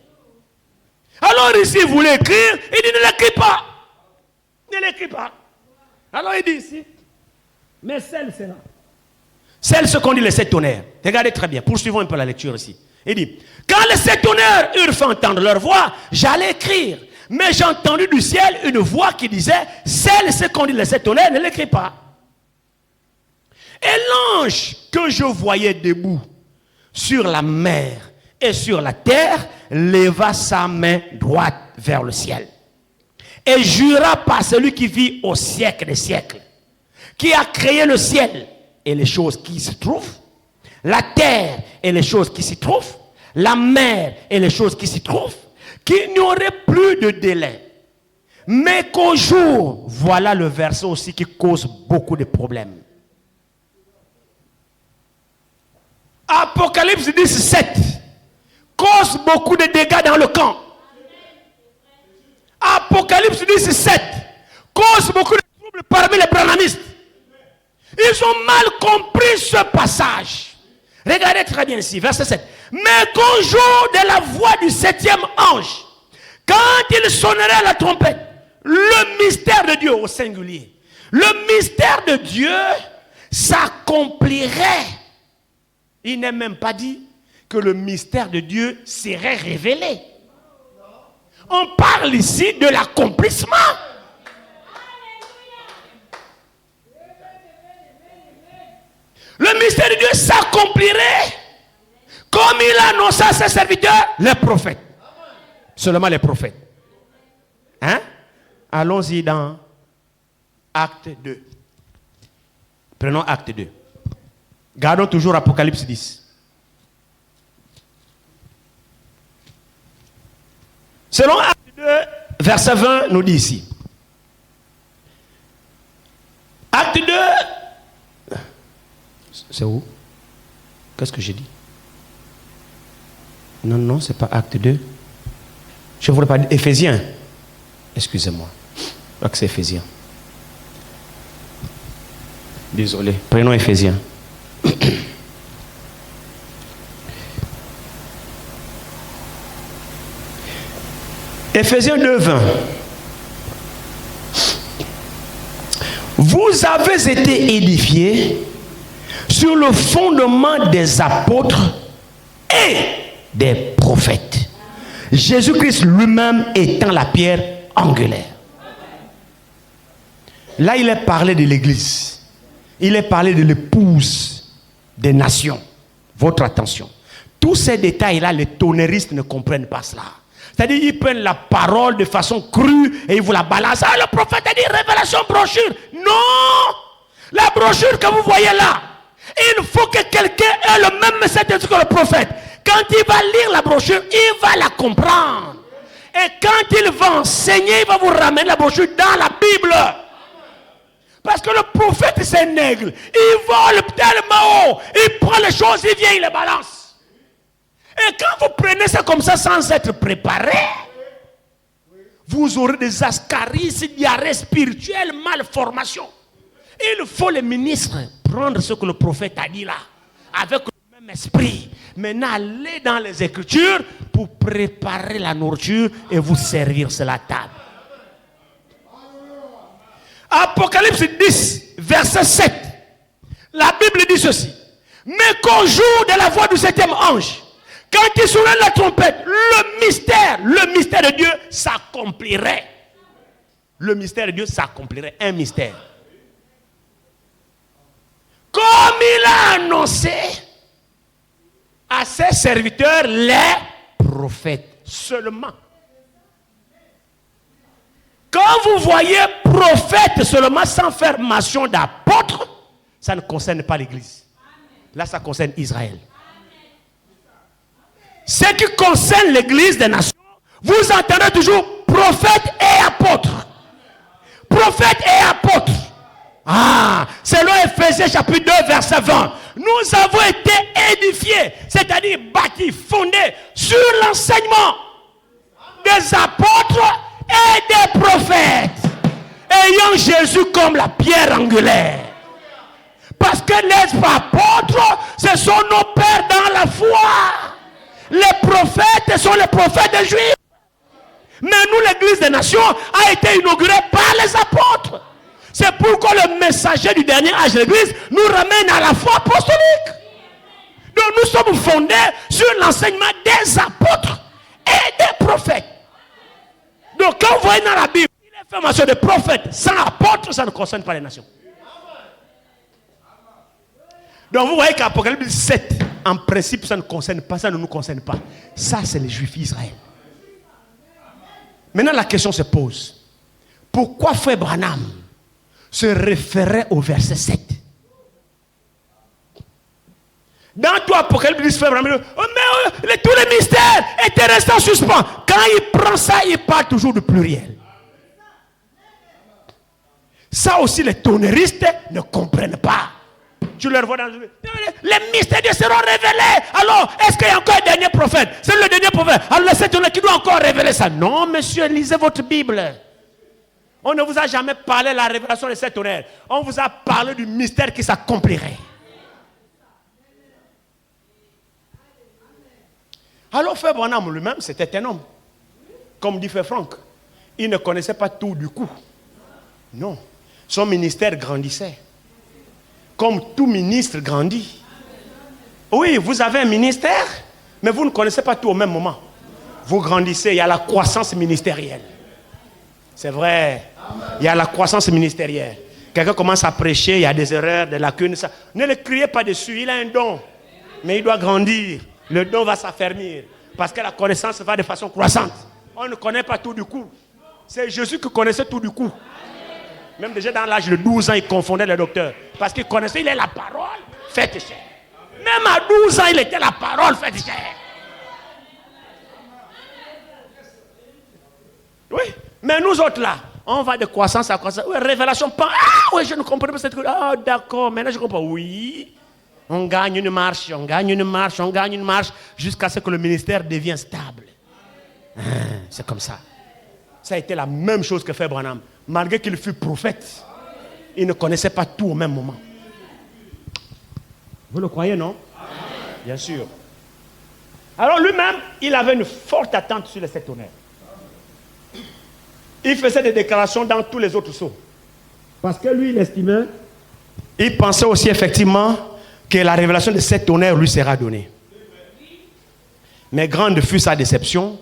Alors ici, vous voulez écrire, il dit ne l'écris pas. Ne l'écris pas. Alors il dit ici, mais celle-là. C'est ce qu'on dit les 7 tonnerres. Regardez très bien, poursuivons un peu la lecture ici. Il dit, quand les 7 tonnerres eurent fait entendre leur voix, j'allais écrire. Mais j'ai entendu du ciel une voix qui disait, ce qu'on dit les 7 tonnerres, ne l'écris pas. Et l'ange que je voyais debout sur la mer et sur la terre, leva sa main droite vers le ciel. Et jura par celui qui vit au siècle des siècles, qui a créé le ciel et les choses qui s'y trouvent, la terre et les choses qui s'y trouvent, la mer et les choses qui s'y trouvent, qu'il n'y aurait plus de délai. Mais qu'au jour, voilà le verset aussi qui cause beaucoup de problèmes. Apocalypse 17 cause beaucoup de dégâts dans le camp. Apocalypse 17 cause beaucoup de troubles parmi les branhamistes. Ils ont mal compris ce passage. Regardez très bien ici, verset 7. Mais qu'au jour de la voix du 7e ange, quand il sonnerait la trompette, le mystère de Dieu au singulier, le mystère de Dieu s'accomplirait. Il n'est même pas dit que le mystère de Dieu serait révélé. On parle ici de l'accomplissement. Le mystère de Dieu s'accomplirait comme il a annoncé à ses serviteurs, les prophètes. Seulement les prophètes. Hein? Allons-y dans Acte 2. Prenons Acte 2. Gardons toujours Apocalypse 10. Selon Acte 2, verset 20, nous dit ici. Acte 2. C'est où? Qu'est-ce que j'ai dit? Non, c'est pas Acte 2. Je ne voudrais pas dire Éphésiens. Excusez-moi. Je crois que c'est Éphésiens. Désolé. Prenons Éphésiens. Éphésiens 2, 20. Vous avez été édifiés sur le fondement des apôtres et des prophètes. Jésus-Christ lui-même étant la pierre angulaire. Là, il est parlé de l'Église. Il est parlé de l'épouse des nations. Votre attention. Tous ces détails-là, les tonnéristes ne comprennent pas cela. C'est-à-dire, ils prennent la parole de façon crue et ils vous la balancent. Ah, le prophète a dit révélation, brochure. Non! La brochure que vous voyez là, il faut que quelqu'un ait le même message que le prophète. Quand il va lire la brochure, il va la comprendre. Et quand il va enseigner, il va vous ramener la brochure dans la Bible. Parce que le prophète, c'est un aigle. Il vole tellement haut. Il prend les choses, il vient, il les balance. Et quand vous prenez ça comme ça sans être préparé, vous aurez des ascaris, diarrhée spirituelle, malformation. Il faut les ministres prendre ce que le prophète a dit là, avec le même esprit. Maintenant, allez dans les Écritures pour préparer la nourriture et vous servir sur la table. Apocalypse 10, verset 7. La Bible dit ceci. Mais qu'au jour de la voix du 7e ange, quand il sonnerait la trompette, le mystère de Dieu s'accomplirait. Le mystère de Dieu s'accomplirait. Un mystère. Comme il a annoncé à ses serviteurs, les prophètes seulement. Quand vous voyez prophète seulement sans faire mention d'apôtre, ça ne concerne pas l'Église. Là, ça concerne Israël. Ce qui concerne l'Église des nations, vous entendez toujours prophète et apôtre. Prophète et apôtre. Ah, selon Ephésiens chapitre 2, verset 20. Nous avons été édifiés, c'est-à-dire bâtis, fondés sur l'enseignement des apôtres et des prophètes, ayant Jésus comme la pierre angulaire. Parce que les apôtres, ce sont nos pères dans la foi. Les prophètes sont les prophètes des Juifs. Mais nous, l'Église des Nations, a été inaugurée par les apôtres. C'est pourquoi le messager du dernier âge de l'Église nous ramène à la foi apostolique. Donc nous sommes fondés sur l'enseignement des apôtres et des prophètes. Donc quand vous voyez dans la Bible, il est fait mention de prophètes sans apôtres, ça ne concerne pas les nations. Donc vous voyez qu'Apocalypse 7, en principe, ça ne concerne pas, ça ne nous concerne pas. Ça, c'est les Juifs d'Israël. Maintenant, la question se pose. Pourquoi Frère Branham se référait au verset 7? Dans tout Apocalypse, Frère Branham dit, oh, mais tous les mystères étaient restés en suspens. Quand il prend ça, il parle toujours du pluriel. Ça aussi, les tonnéristes ne comprennent pas. Tu leur vois dans le... Les mystères seront révélés. Alors, est-ce qu'il y a encore un dernier prophète? C'est le dernier prophète. Alors, le Seigneur qui doit encore révéler ça. Non, monsieur, lisez votre Bible. On ne vous a jamais parlé de la révélation de cet tonnerre. On vous a parlé du mystère qui s'accomplirait. Alors, Frère Branham lui-même, c'était un homme. Comme dit Frère Franck, il ne connaissait pas tout du coup. Non. Son ministère grandissait. Comme tout ministre grandit. Oui, vous avez un ministère, mais vous ne connaissez pas tout au même moment. Vous grandissez, il y a la croissance ministérielle. C'est vrai, il y a la croissance ministérielle. Quelqu'un commence à prêcher, il y a des erreurs, des lacunes. Ça. Ne le criez pas dessus, il a un don. Mais il doit grandir. Le don va s'affermir. Parce que la connaissance va de façon croissante. On ne connaît pas tout du coup. C'est Jésus qui connaissait tout du coup. Même déjà dans l'âge de 12 ans, il confondait les docteurs. Parce qu'il connaissait, il est la parole faite chair. Même à 12 ans, il était la parole faite chair. Oui, mais nous autres là, on va de croissance à croissance. Oui, révélation, ah oui, je ne comprends pas cette chose. Ah d'accord, maintenant je comprends. Oui, on gagne une marche, on gagne une marche, on gagne une marche, jusqu'à ce que le ministère devienne stable. C'est comme ça. Ça a été la même chose que Frère Branham. Malgré qu'il fut prophète, il ne connaissait pas tout au même moment. Vous le croyez, non? Bien sûr. Alors lui-même, il avait une forte attente sur les sept tonnerres. Il faisait des déclarations dans tous les autres sceaux. Parce que lui, il estimait, il pensait aussi effectivement que la révélation de 7 tonnerres lui sera donnée. Mais grande fut sa déception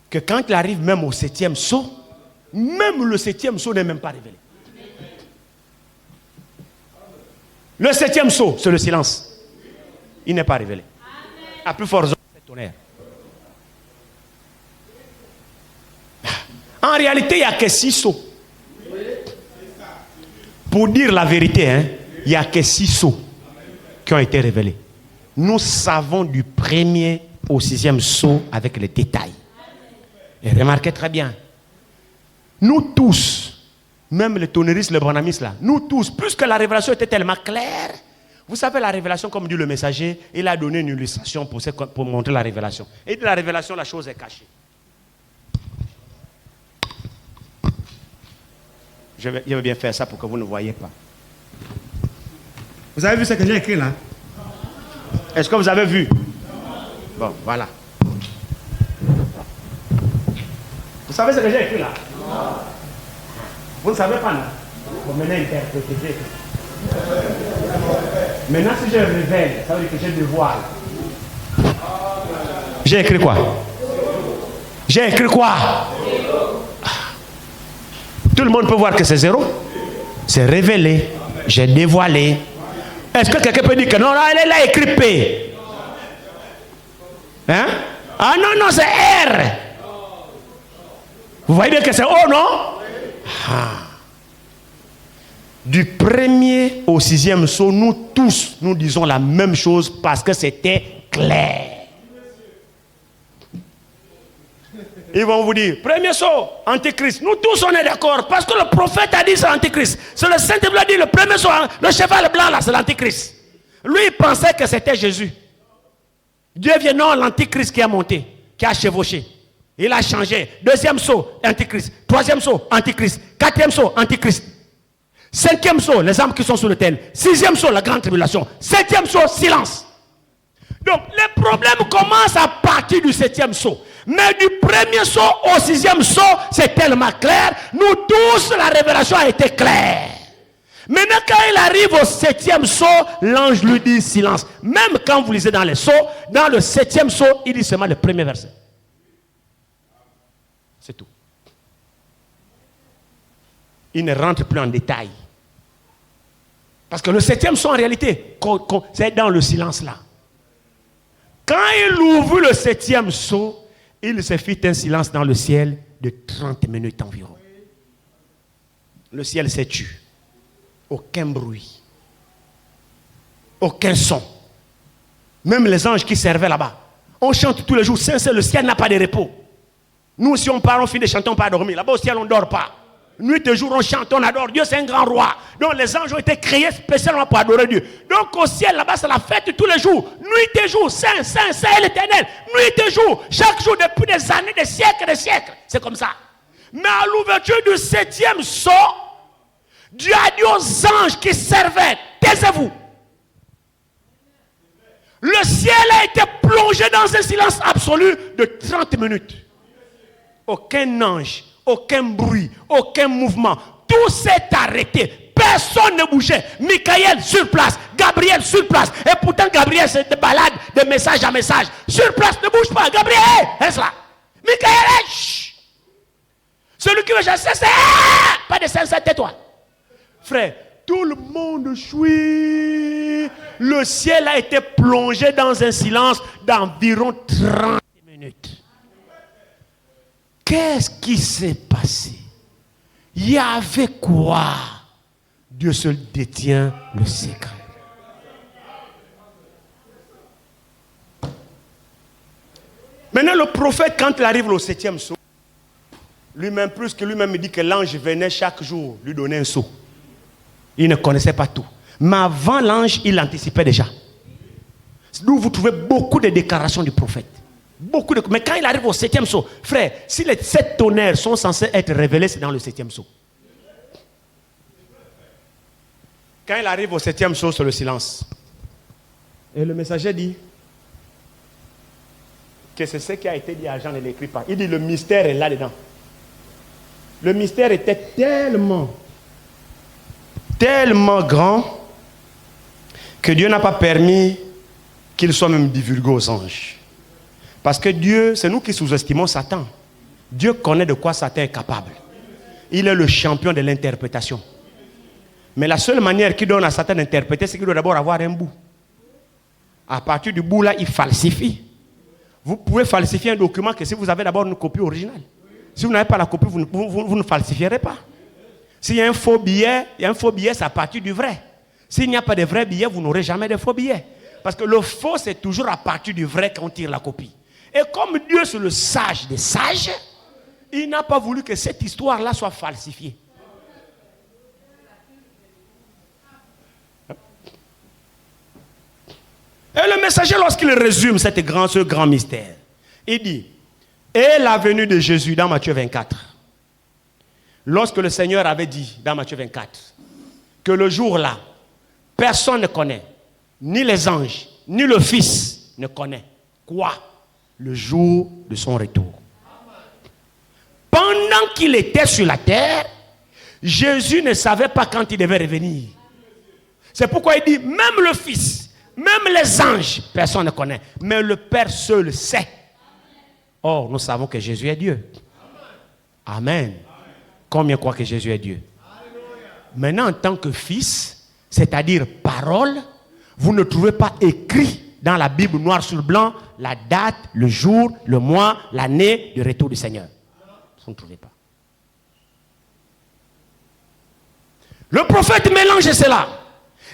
que quand il arrive même au 7e sceau, même le 7e sceau n'est même pas révélé. Le 7e sceau, c'est le silence. Il n'est pas révélé. À plus forte raison, 7 tonnerres. En réalité, il n'y a que 6 sceaux. Pour dire la vérité, hein, il n'y a que 6 sceaux qui ont été révélés. Nous savons du 1er au 6e sceau avec les détails. Et remarquez très bien, nous tous, même les tonneristes, les branhamistes là, nous tous, puisque la révélation était tellement claire, vous savez la révélation, comme dit le messager, il a donné une illustration pour montrer la révélation. Et de la révélation, la chose est cachée. Je vais bien faire ça pour que vous ne voyez pas. Vous avez vu ce que j'ai écrit là? Est-ce que vous avez vu? Bon, voilà. Vous savez ce que j'ai écrit là? Vous ne savez pas là? Vous venez interpréter. Maintenant, si je révèle, ça veut dire que j'ai le voile. J'ai écrit quoi? J'ai écrit quoi? Tout le monde peut voir que c'est 0. C'est révélé. J'ai dévoilé. Est-ce que quelqu'un peut dire que non, là, elle a écrit P? Hein? Ah non, non, c'est R. Vous voyez bien que c'est O, non? Ah. Du 1er au 6e sceau, nous tous, nous disons la même chose parce que c'était clair. Ils vont vous dire, 1er sceau, Antéchrist. Nous tous, on est d'accord. Parce que le prophète a dit c'est l'Antéchrist. C'est le Saint-Esprit qui a dit, le 1er sceau, le cheval blanc là, c'est l'Antéchrist. Lui, il pensait que c'était Jésus. Dieu vient, non, l'Antéchrist qui a monté, qui a chevauché. Il a changé. 2e sceau, Antéchrist. 3e sceau, Antéchrist. 4e sceau, Antéchrist. 5e sceau, les âmes qui sont sur le terre. 6e sceau, la grande tribulation. 7e sceau, silence. Donc, les problèmes commencent à partir du 7e sceau. Mais du 1er sceau au 6e sceau, c'est tellement clair. Nous tous, la révélation a été claire. Maintenant, quand il arrive au 7e sceau, l'ange lui dit silence. Même quand vous lisez dans les sceaux, dans le 7e sceau, il dit seulement le premier verset. C'est tout. Il ne rentre plus en détail. Parce que le 7e sceau, en réalité, c'est dans le silence là. Quand il ouvre le 7e sceau, il se fit un silence dans le ciel de 30 minutes environ. Le ciel s'est tu. Aucun bruit. Aucun son. Même les anges qui servaient là-bas. On chante tous les jours. Saint, le ciel n'a pas de repos. Nous, si on part, on finit de chanter, on part dormir. Là-bas au ciel, on ne dort pas. Nuit et jour, on chante, on adore. Dieu, c'est un grand roi. Donc, les anges ont été créés spécialement pour adorer Dieu. Donc, au ciel, là-bas, c'est la fête tous les jours. Nuit et jour, Saint, Saint, Saint l'Éternel. Nuit et jour, chaque jour, depuis des années, des siècles. C'est comme ça. Mais à l'ouverture du 7e sceau, Dieu a dit aux anges qui servaient, taisez-vous. Le ciel a été plongé dans un silence absolu de 30 minutes. Aucun ange, aucun bruit, aucun mouvement. Tout s'est arrêté. Personne ne bougeait. Michael sur place, Gabriel sur place. Et pourtant Gabriel se balade de message à message. Sur place, ne bouge pas. Gabriel, reste là. Michael, chut. Celui qui veut chasser, c'est pas de sincère, tais-toi. Frère, tout le monde chouit. Le ciel a été plongé dans un silence d'environ 30 minutes. Qu'est-ce qui s'est passé? Il y avait quoi? Dieu seul détient le secret. Maintenant, le prophète, quand il arrive au 7e sceau, lui-même, plus que lui-même, il dit que l'ange venait chaque jour lui donner un sceau. Il ne connaissait pas tout. Mais avant l'ange, il anticipait déjà. D'où vous trouvez beaucoup de déclarations du prophète. Mais quand il arrive au 7e sceau, frère, si les 7 tonnerres sont censés être révélés, c'est dans le 7e sceau. Quand il arrive au 7e sceau, c'est le silence. Et le messager dit que c'est ce qui a été dit à Jean, ne l'écrit pas. Il dit le mystère est là-dedans. Le mystère était tellement tellement grand que Dieu n'a pas permis qu'il soit même divulgué aux anges. Parce que Dieu, c'est nous qui sous-estimons Satan. Dieu connaît de quoi Satan est capable. Il est le champion de l'interprétation. Mais la seule manière qu'il donne à Satan d'interpréter, c'est qu'il doit d'abord avoir un bout. À partir du bout là, il falsifie. Vous pouvez falsifier un document que si vous avez d'abord une copie originale. Si vous n'avez pas la copie, vous ne falsifierez pas. S'il y a un faux billet, c'est à partir du vrai. S'il n'y a pas de vrai billet, vous n'aurez jamais de faux billets. Parce que le faux, c'est toujours à partir du vrai qu'on tire la copie. Et comme Dieu, c'est le sage des sages, il n'a pas voulu que cette histoire-là soit falsifiée. Et le messager, lorsqu'il résume ce grand mystère, il dit, et la venue de Jésus dans Matthieu 24, lorsque le Seigneur avait dit dans Matthieu 24, que le jour-là, personne ne connaît, ni les anges, ni le Fils ne connaît. Quoi? Le jour de son retour. Pendant qu'il était sur la terre, Jésus ne savait pas quand il devait revenir. C'est pourquoi il dit, même le Fils, même les anges, personne ne connaît. Mais le Père seul sait. Or, nous savons que Jésus est Dieu. Amen. Combien croient que Jésus est Dieu? Maintenant, en tant que Fils, c'est-à-dire parole, vous ne trouvez pas écrit dans la Bible noir sur blanc la date, le jour, le mois, l'année du retour du Seigneur. Vous ne trouvez pas. Le prophète mélange cela.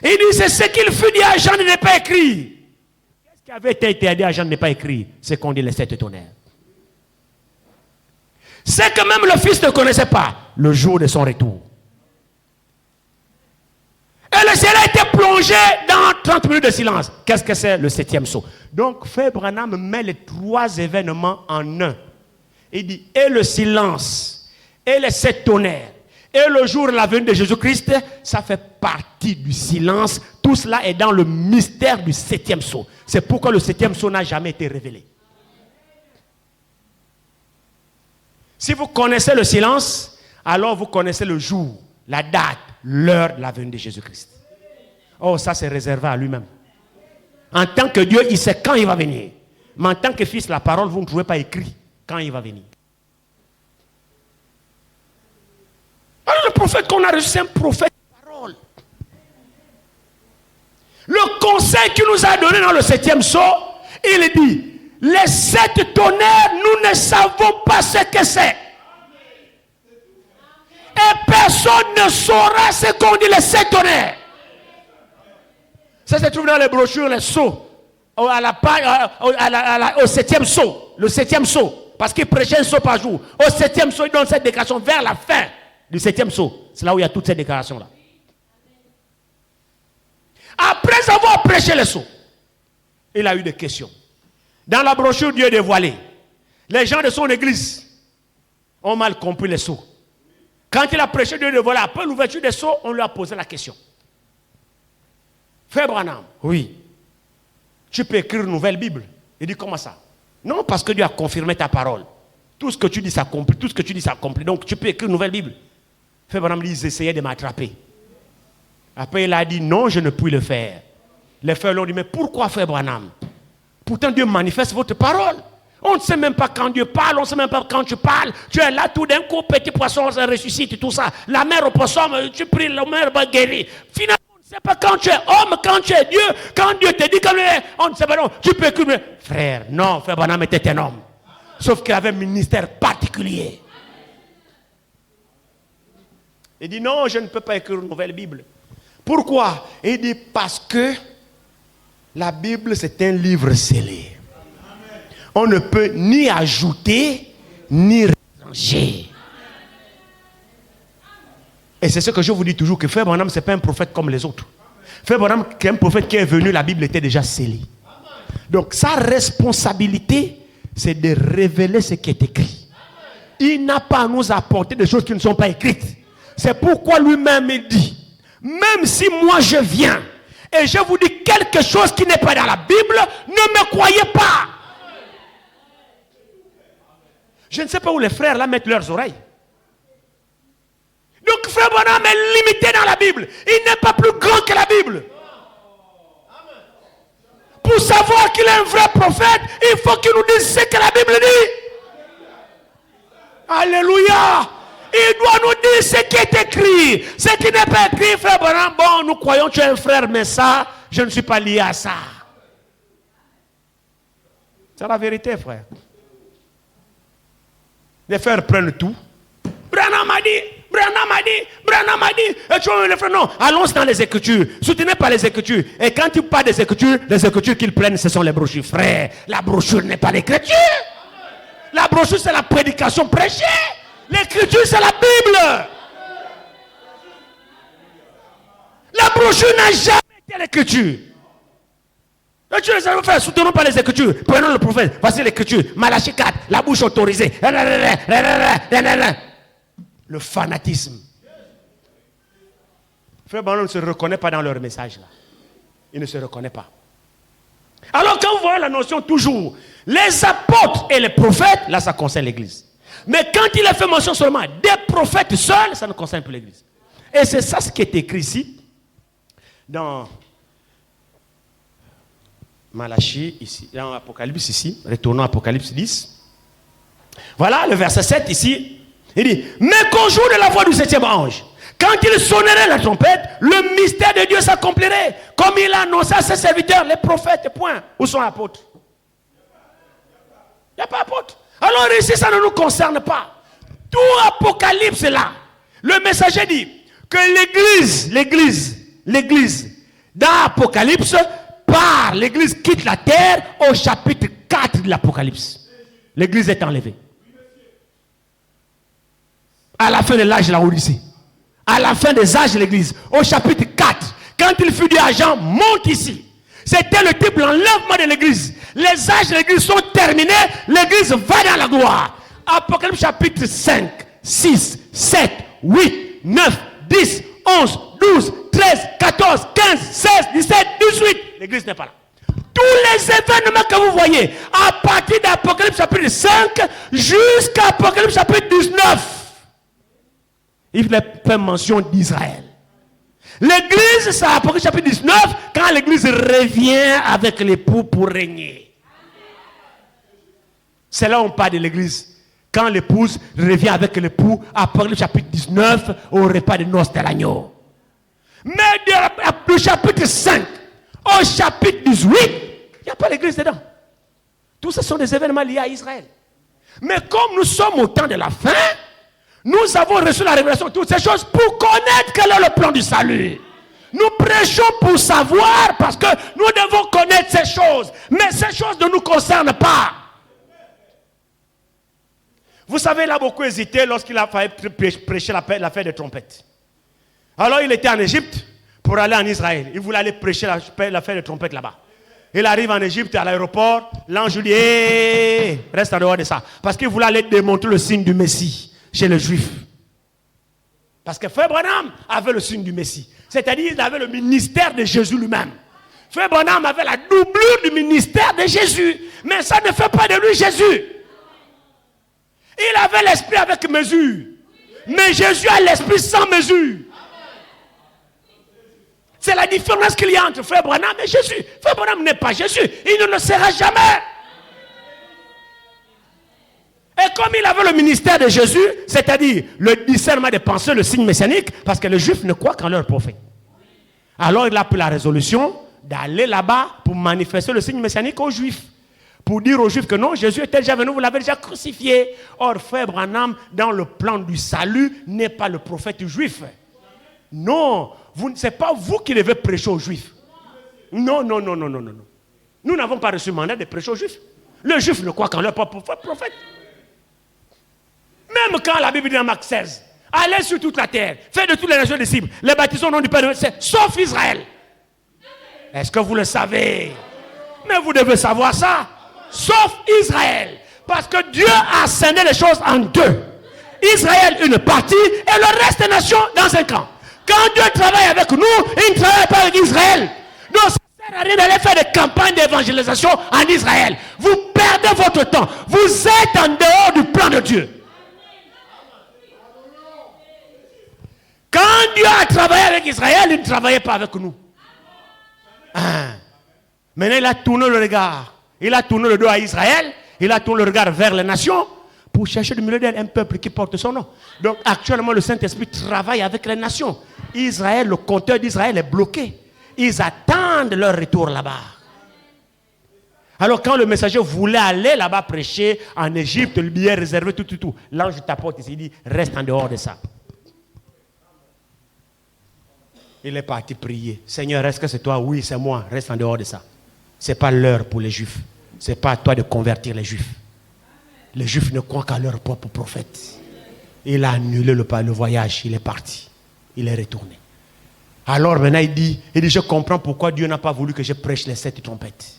Il dit, c'est ce qu'il fut dit à Jean de ne pas écrire. Qu'est-ce qui avait été dit à Jean de ne pas écrire? C'est qu'on dit les 7 tonnerres. C'est que même le Fils ne connaissait pas le jour de son retour. Et le ciel a été plongé dans 30 minutes de silence. Qu'est-ce que c'est le 7e sceau? Donc, Frère Branham met les 3 événements en un. Il dit, et le silence, et les 7 tonnerres, et le jour de la venue de Jésus-Christ, ça fait partie du silence. Tout cela est dans le mystère du 7e sceau. C'est pourquoi le 7e sceau n'a jamais été révélé. Si vous connaissez le silence, alors vous connaissez le jour, la date, l'heure de la venue de Jésus-Christ. Oh, ça c'est réservé à lui-même. En tant que Dieu, il sait quand il va venir. Mais en tant que Fils, la parole, vous ne trouvez pas écrit quand il va venir. Alors le prophète qu'on a reçu, c'est un prophète de parole. Le conseil qu'il nous a donné dans le 7e sceau, il dit, les 7 tonnerres, nous ne savons pas ce que c'est. Et personne ne saura ce qu'on dit les 7 tonnerres. Ça se trouve dans les brochures, les sceaux. Au 7e sceau. Le 7e sceau. Parce qu'il prêchait un sceau par jour. Au 7e sceau, il donne cette déclaration vers la fin du 7e sceau. C'est là où il y a toutes ces déclarations-là. Après avoir prêché le sceau, il a eu des questions. Dans la brochure, Dieu est dévoilé. Les gens de son église ont mal compris les sceaux. Quand il a prêché Dieu est dévoilé, après l'ouverture des sceaux, on lui a posé la question. Frère Branham, oui, tu peux écrire une nouvelle Bible. Il dit, comment ça? Non, parce que Dieu a confirmé ta parole. Tout ce que tu dis s'accomplit, tout ce que tu dis s'accomplit. Donc tu peux écrire une nouvelle Bible. Frère Branham dit, ils essayaient de m'attraper. Après il a dit, non, je ne puis le faire. Les frères l'ont dit, mais pourquoi Frère Branham? Pourtant Dieu manifeste votre parole. On ne sait même pas quand Dieu parle, on ne sait même pas quand tu parles. Tu es là tout d'un coup, petit poisson ressuscite, tout ça. La mère au poisson, tu pries, la mère va guérir. Finalement, on ne sait pas quand tu es homme, quand tu es Dieu. Quand Dieu te dit, on ne sait pas, non, tu peux écrire. Frère, non, Frère Branham était un homme. Sauf qu'il avait un ministère particulier. Il dit, non, je ne peux pas écrire une nouvelle Bible. Pourquoi? Il dit, parce que la Bible, c'est un livre scellé. On ne peut ni ajouter, ni ranger. Et c'est ce que je vous dis toujours, que Frère Branham, ce n'est pas un prophète comme les autres. Frère Branham, qui est un prophète qui est venu, la Bible était déjà scellée. Donc sa responsabilité, c'est de révéler ce qui est écrit. Il n'a pas à nous apporter des choses qui ne sont pas écrites. C'est pourquoi lui-même il dit, même si moi je viens et je vous dis quelque chose qui n'est pas dans la Bible, ne me croyez pas. Je ne sais pas où les frères là mettent leurs oreilles. Donc frère Branham est limité dans la Bible. Il n'est pas plus grand que la Bible. Pour savoir qu'il est un vrai prophète, il faut qu'il nous dise ce que la Bible dit. Alléluia. Il doit nous dire ce qui est écrit. Ce qui n'est pas écrit, frère Branham, bon, nous croyons que tu es un frère, mais ça, je ne suis pas lié à ça. C'est la vérité, frère. Les frères prennent tout. Branham a dit, Branham a dit, Branham a dit. Et tu vois, les frères, non, allons dans les Écritures. Soutenez pas les Écritures. Et quand tu parles des Écritures, les Écritures qu'ils prennent, ce sont les brochures. Frère, la brochure n'est pas l'Écriture. La brochure, c'est la prédication prêchée. L'Écriture, c'est la Bible. La brochure n'a jamais été l'Écriture. Et tu les as fait, soutenons pas les Écritures. Prenons le prophète. Voici l'Écriture. Malachie 4, la bouche autorisée. Le fanatisme. Frère Branham ne se reconnaît pas dans leur message là. Il ne se reconnaît pas. Alors quand vous voyez la notion toujours, les apôtres et les prophètes, là ça concerne l'église. Mais quand il a fait mention seulement des prophètes seuls, ça ne concerne plus l'église. Et c'est ça ce qui est écrit ici, dans Malachie, ici, dans Apocalypse ici, retournons à Apocalypse 10. Voilà le verset 7 ici. Il dit, mais qu'au jour de la voix du 7e ange, quand il sonnerait la trompette, le mystère de Dieu s'accomplirait, comme il a annoncé à ses serviteurs, les prophètes, point. Où sont les apôtres? Il n'y a pas d'apôtres. Alors ici, ça ne nous concerne pas. Tout Apocalypse est là. Le messager dit que l'église, dans Apocalypse, part, l'église quitte la terre au chapitre 4 de l'Apocalypse. L'église est enlevée. À la fin de l'âge de la Odyssée. À la fin des âges de l'église. Au chapitre 4. Quand il fut dit à Jean, monte ici. C'était le type de l'enlèvement de l'église. Les âges de l'église sont terminés. L'église va dans la gloire. Apocalypse chapitre 5, 6, 7, 8, 9, 10, 11, 12, 13, 14, 15, 16, 17, 18. L'église n'est pas là. Tous les événements que vous voyez, à partir d'Apocalypse chapitre 5 jusqu'à Apocalypse chapitre 19, il fait mention d'Israël. L'église, c'est Apocalypse chapitre 19, quand l'église revient avec l'époux pour régner. C'est là où on parle de l'église. Quand l'épouse revient avec l'époux, Apocalypse chapitre 19, au repas de noces de l'agneau. Mais du chapitre 5 au chapitre 18, il n'y a pas l'église dedans. Tout ce sont des événements liés à Israël. Mais comme nous sommes au temps de la fin, nous avons reçu la révélation de toutes ces choses pour connaître quel est le plan du salut. Nous prêchons pour savoir parce que nous devons connaître ces choses. Mais ces choses ne nous concernent pas. Vous savez, il a beaucoup hésité lorsqu'il a fallu prêcher la fête des trompettes. Alors il était en Égypte pour aller en Israël. Il voulait aller prêcher la fête des trompettes là-bas. Il arrive en Égypte à l'aéroport. L'ange lui dit reste en dehors de ça. Parce qu'il voulait aller démontrer le signe du Messie chez les Juifs. Parce que Frère Branham avait le signe du Messie. C'est-à-dire qu'il avait le ministère de Jésus lui-même. Frère Branham avait la doublure du ministère de Jésus. Mais ça ne fait pas de lui Jésus. Il avait l'esprit avec mesure. Mais Jésus a l'esprit sans mesure. C'est la différence qu'il y a entre Frère Branham et Jésus. Frère Branham n'est pas Jésus. Il ne le sera jamais. Et comme il avait le ministère de Jésus, c'est-à-dire le discernement des pensées, le signe messianique, parce que les Juifs ne croient qu'en leur prophète. Alors il a pris la résolution d'aller là-bas pour manifester le signe messianique aux Juifs. Pour dire aux Juifs que non, Jésus était déjà venu, vous l'avez déjà crucifié. Or, Frère Branham, dans le plan du salut, n'est pas le prophète juif. Non, ce n'est pas vous qui devez prêcher aux Juifs. Non. Nous n'avons pas reçu le mandat de prêcher aux Juifs. Les Juifs ne croient qu'en leur propre prophète. Même quand la Bible dit dans Marc 16, allez sur toute la terre, faites de toutes les nations disciples, les baptisons au nom du Père, sauf Israël. Est-ce que vous le savez? Mais vous devez savoir ça. Sauf Israël. Parce que Dieu a scindé les choses en deux. Israël, une partie, et le reste des nations dans un camp. Quand Dieu travaille avec nous, il ne travaille pas avec Israël. Donc ça ne sert à rien d'aller faire des campagnes d'évangélisation en Israël. Vous perdez votre temps. Vous êtes en dehors du plan de Dieu. Dieu a travaillé avec Israël, il ne travaillait pas avec nous. Maintenant, il a tourné le regard. Il a tourné le dos à Israël. Il a tourné le regard vers les nations pour chercher du milieu d'elle un peuple qui porte son nom. Donc, actuellement, le Saint-Esprit travaille avec les nations. Israël, le compteur d'Israël est bloqué. Ils attendent leur retour là-bas. Alors, quand le messager voulait aller là-bas prêcher en Égypte, le billet réservé, tout, l'ange tapote ici, il dit, reste en dehors de ça. Il est parti prier. Seigneur, est-ce que c'est toi? Oui, c'est moi. Reste en dehors de ça. Ce n'est pas l'heure pour les Juifs. Ce n'est pas à toi de convertir les Juifs. Les Juifs ne croient qu'à leur propre prophète. Il a annulé le voyage. Il est parti. Il est retourné. Alors maintenant, il dit, je comprends pourquoi Dieu n'a pas voulu que je prêche les 7 trompettes.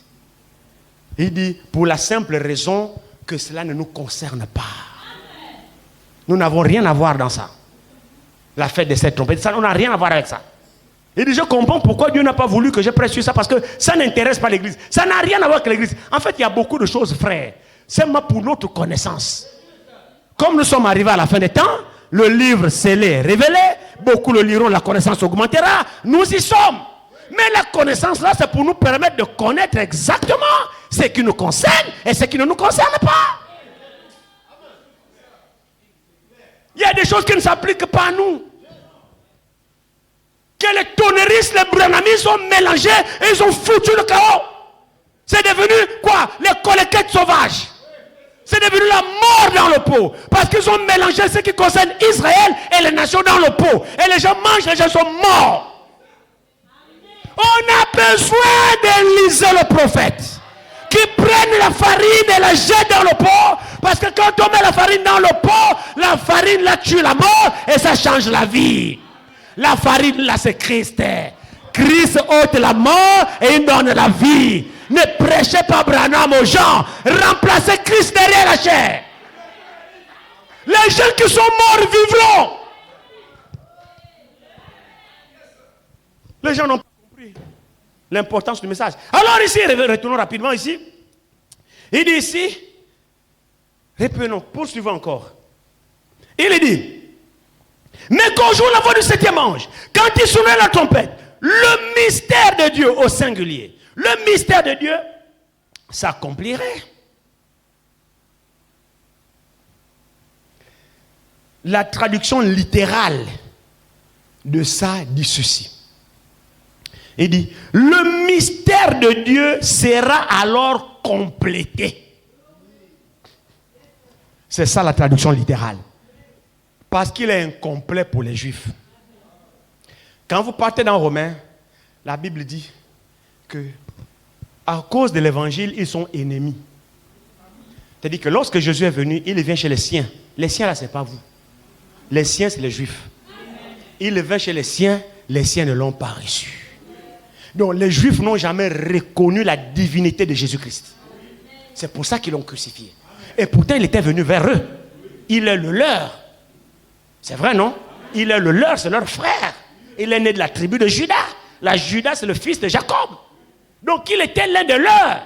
Il dit, pour la simple raison que cela ne nous concerne pas. Nous n'avons rien à voir dans ça. La fête des 7 trompettes, ça, on n'a rien à voir avec ça. Il dit, je comprends pourquoi Dieu n'a pas voulu que je prêche sur ça, parce que ça n'intéresse pas l'église. Ça n'a rien à voir avec l'église. En fait, il y a beaucoup de choses, frères. C'est pour notre connaissance. Comme nous sommes arrivés à la fin des temps, le livre scellé, révélé, beaucoup le liront, la connaissance augmentera. Nous y sommes. Mais la connaissance là, c'est pour nous permettre de connaître exactement ce qui nous concerne et ce qui ne nous concerne pas. Il y a des choses qui ne s'appliquent pas à nous. Que les tonneristes, les branhamistes ont mélangé et ils ont foutu le chaos. C'est devenu quoi? Les colléquettes sauvages. C'est devenu la mort dans le pot. Parce qu'ils ont mélangé ce qui concerne Israël et les nations dans le pot. Et les gens mangent, les gens sont morts. On a besoin d'Élisée le prophète qui prenne la farine et la jette dans le pot. Parce que quand on met la farine dans le pot, la farine la tue la mort et ça change la vie. La farine là c'est Christ. Christ ôte la mort et il donne la vie. Ne prêchez pas Branham aux gens. Remplacez Christ derrière la chair. Les gens qui sont morts vivront. Les gens n'ont pas compris l'importance du message. Alors ici, retournons rapidement ici. Il dit ici, reprenons, poursuivons encore. Il dit, mais qu'au jour la voix du 7e ange, quand il sonnait la trompette, le mystère de Dieu au singulier, le mystère de Dieu s'accomplirait. La traduction littérale de ça dit ceci. Il dit, le mystère de Dieu sera alors complété. C'est ça la traduction littérale. Parce qu'il est incomplet pour les Juifs. Quand vous partez dans Romains, la Bible dit que à cause de l'évangile, ils sont ennemis. C'est-à-dire que lorsque Jésus est venu, il vient chez les siens. Les siens là, ce n'est pas vous. Les siens, c'est les Juifs. Il vient chez les siens ne l'ont pas reçu. Donc les Juifs n'ont jamais reconnu la divinité de Jésus-Christ. C'est pour ça qu'ils l'ont crucifié. Et pourtant, il était venu vers eux. Il est le leur. C'est vrai, non? Il est le leur, c'est leur frère. Il est né de la tribu de Juda. La Juda, c'est le fils de Jacob. Donc, il était l'un de leurs,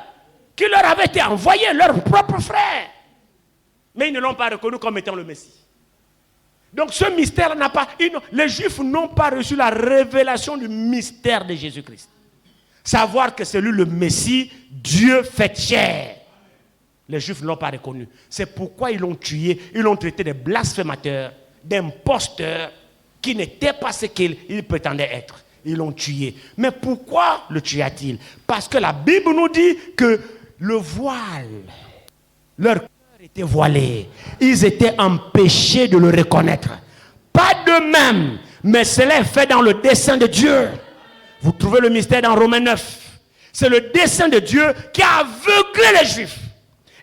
qui leur avait été envoyé, leur propre frère. Mais ils ne l'ont pas reconnu comme étant le Messie. Donc, ce mystère n'a pas... les Juifs n'ont pas reçu la révélation du mystère de Jésus-Christ. Savoir que c'est lui le Messie, Dieu fait chair. Les Juifs ne l'ont pas reconnu. C'est pourquoi ils l'ont tué. Ils l'ont traité de blasphémateurs, d'imposteurs, qui n'étaient pas ce qu'ils prétendaient être. Ils l'ont tué. Mais pourquoi le tuait-il? Parce que la Bible nous dit que le voile, leur cœur était voilé. Ils étaient empêchés de le reconnaître. Pas d'eux-mêmes, mais cela est fait dans le dessein de Dieu. Vous trouvez le mystère dans Romains 9. C'est le dessein de Dieu qui a aveuglé les Juifs.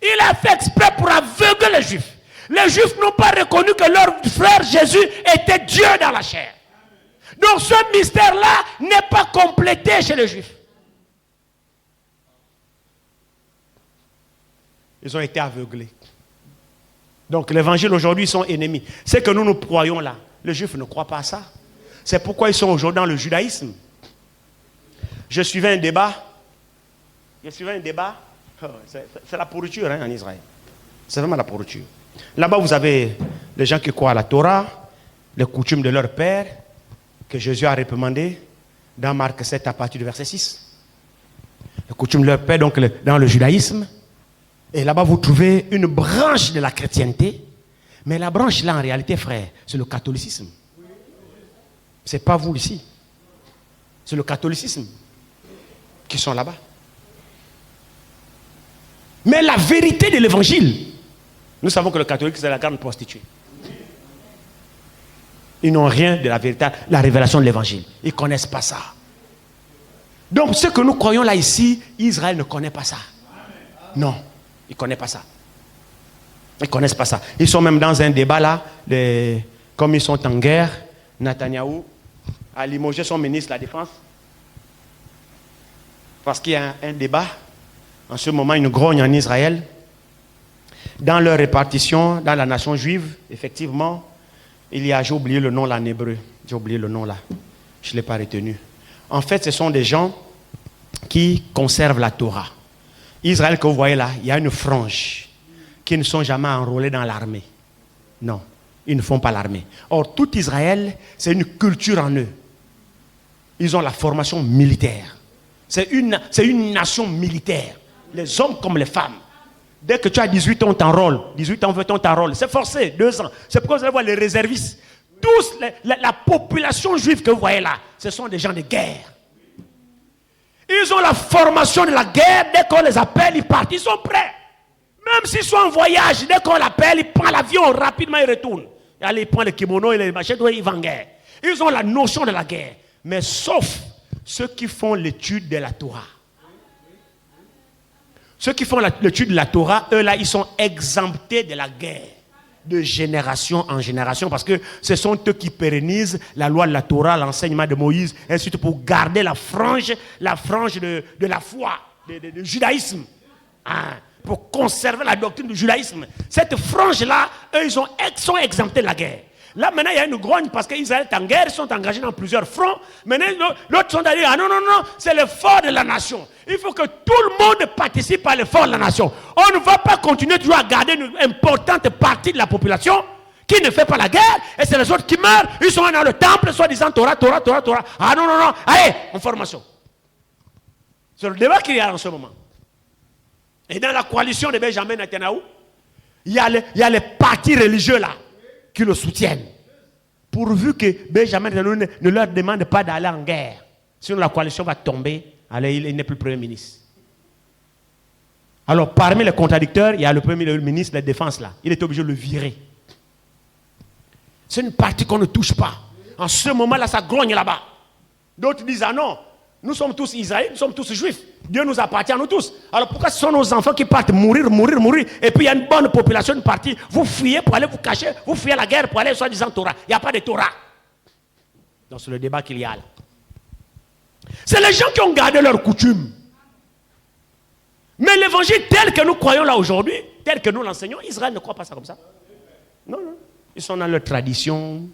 Il a fait exprès pour aveugler les Juifs. Les Juifs n'ont pas reconnu que leur frère Jésus était Dieu dans la chair. Donc ce mystère-là n'est pas complété chez les Juifs. Ils ont été aveuglés. Donc l'évangile aujourd'hui, ils sont ennemis. C'est que nous croyons là. Les Juifs ne croient pas à ça. C'est pourquoi ils sont aujourd'hui dans le judaïsme. Je suivais un débat. C'est la pourriture en Israël. C'est vraiment la pourriture. Là-bas, vous avez les gens qui croient à la Torah, les coutumes de leur père. que Jésus a réprimandé dans Marc 7 à partir du verset 6. Les coutumes leur paient donc dans le judaïsme. Et là-bas, vous trouvez une branche de la chrétienté. Mais la branche là, en réalité, frère, c'est le catholicisme. Ce n'est pas vous ici. C'est le catholicisme qui sont là-bas. Mais la vérité de l'évangile, nous savons que le catholique, c'est la grande prostituée. Ils n'ont rien de la vérité, la révélation de l'évangile. Ils ne connaissent pas ça. Donc, ce que nous croyons là ici, Israël ne connaît pas ça. Non, il ne connaît pas ça. Ils ne connaissent pas ça. Ils sont même dans un débat là, comme ils sont en guerre, Netanyahou a limogé son ministre de la Défense. Parce qu'il y a un débat, en ce moment, une grogne en Israël. Dans leur répartition, dans la nation juive, effectivement, il y a, j'ai oublié le nom là en hébreu, j'ai oublié le nom là, je ne l'ai pas retenu. En fait, ce sont des gens qui conservent la Torah. Israël que vous voyez là, il y a une frange qui ne sont jamais enrôlés dans l'armée. Non, ils ne font pas l'armée. Or, tout Israël, c'est une culture en eux. Ils ont la formation militaire. C'est une nation militaire. Les hommes comme les femmes. Dès que tu as 18 ans, on t'enrôle. 18 ans, 20 ans, on t'enrôle. C'est forcé, 2 ans. C'est pourquoi vous allez voir les réservistes. Tous, la population juive que vous voyez là, ce sont des gens de guerre. Ils ont la formation de la guerre. Dès qu'on les appelle, ils partent. Ils sont prêts. Même s'ils sont en voyage, dès qu'on l'appelle, ils prennent l'avion, rapidement ils retournent. Allez, ils prennent le kimono et les machins, ils vont en guerre. Ils ont la notion de la guerre. Mais sauf ceux qui font l'étude de la Torah. Ceux qui font l'étude de la Torah, eux là, ils sont exemptés de la guerre. De génération en génération. Parce que ce sont eux qui pérennisent la loi de la Torah, l'enseignement de Moïse, ainsi de suite, pour garder la frange de la foi, du judaïsme. Hein, pour conserver la doctrine du judaïsme. Cette frange-là, eux, ils sont exemptés de la guerre. Là, maintenant, il y a une grogne parce qu'Israël est en guerre, ils sont engagés dans plusieurs fronts. Maintenant, l'autre sont allés, ah non, c'est l'effort de la nation. Il faut que tout le monde participe à l'effort de la nation. On ne va pas continuer toujours à garder une importante partie de la population qui ne fait pas la guerre, et c'est les autres qui meurent. Ils sont dans le temple, soi-disant Torah. Ah non, allez, en formation. C'est le débat qu'il y a en ce moment. Et dans la coalition de Benjamin Netanyahou, il y a les partis religieux là qui le soutiennent. Pourvu que Benjamin Netanyahou ne leur demande pas d'aller en guerre. Sinon la coalition va tomber, alors il n'est plus Premier ministre. Alors parmi les contradicteurs, il y a le Premier ministre de la Défense là. Il est obligé de le virer. C'est une partie qu'on ne touche pas. En ce moment-là, ça grogne là-bas. D'autres disent, ah non, nous sommes tous Israéliens, nous sommes tous juifs. Dieu nous appartient à nous tous. Alors pourquoi ce sont nos enfants qui partent mourir? Et puis il y a une bonne population, une partie. Vous fuyez pour aller vous cacher, vous fuyez la guerre pour aller soi-disant Torah. Il n'y a pas de Torah. Donc c'est le débat qu'il y a là. C'est les gens qui ont gardé leurs coutumes. Mais l'évangile tel que nous croyons là aujourd'hui, tel que nous l'enseignons, Israël ne croit pas ça comme ça. Non. Ils sont dans leur tradition.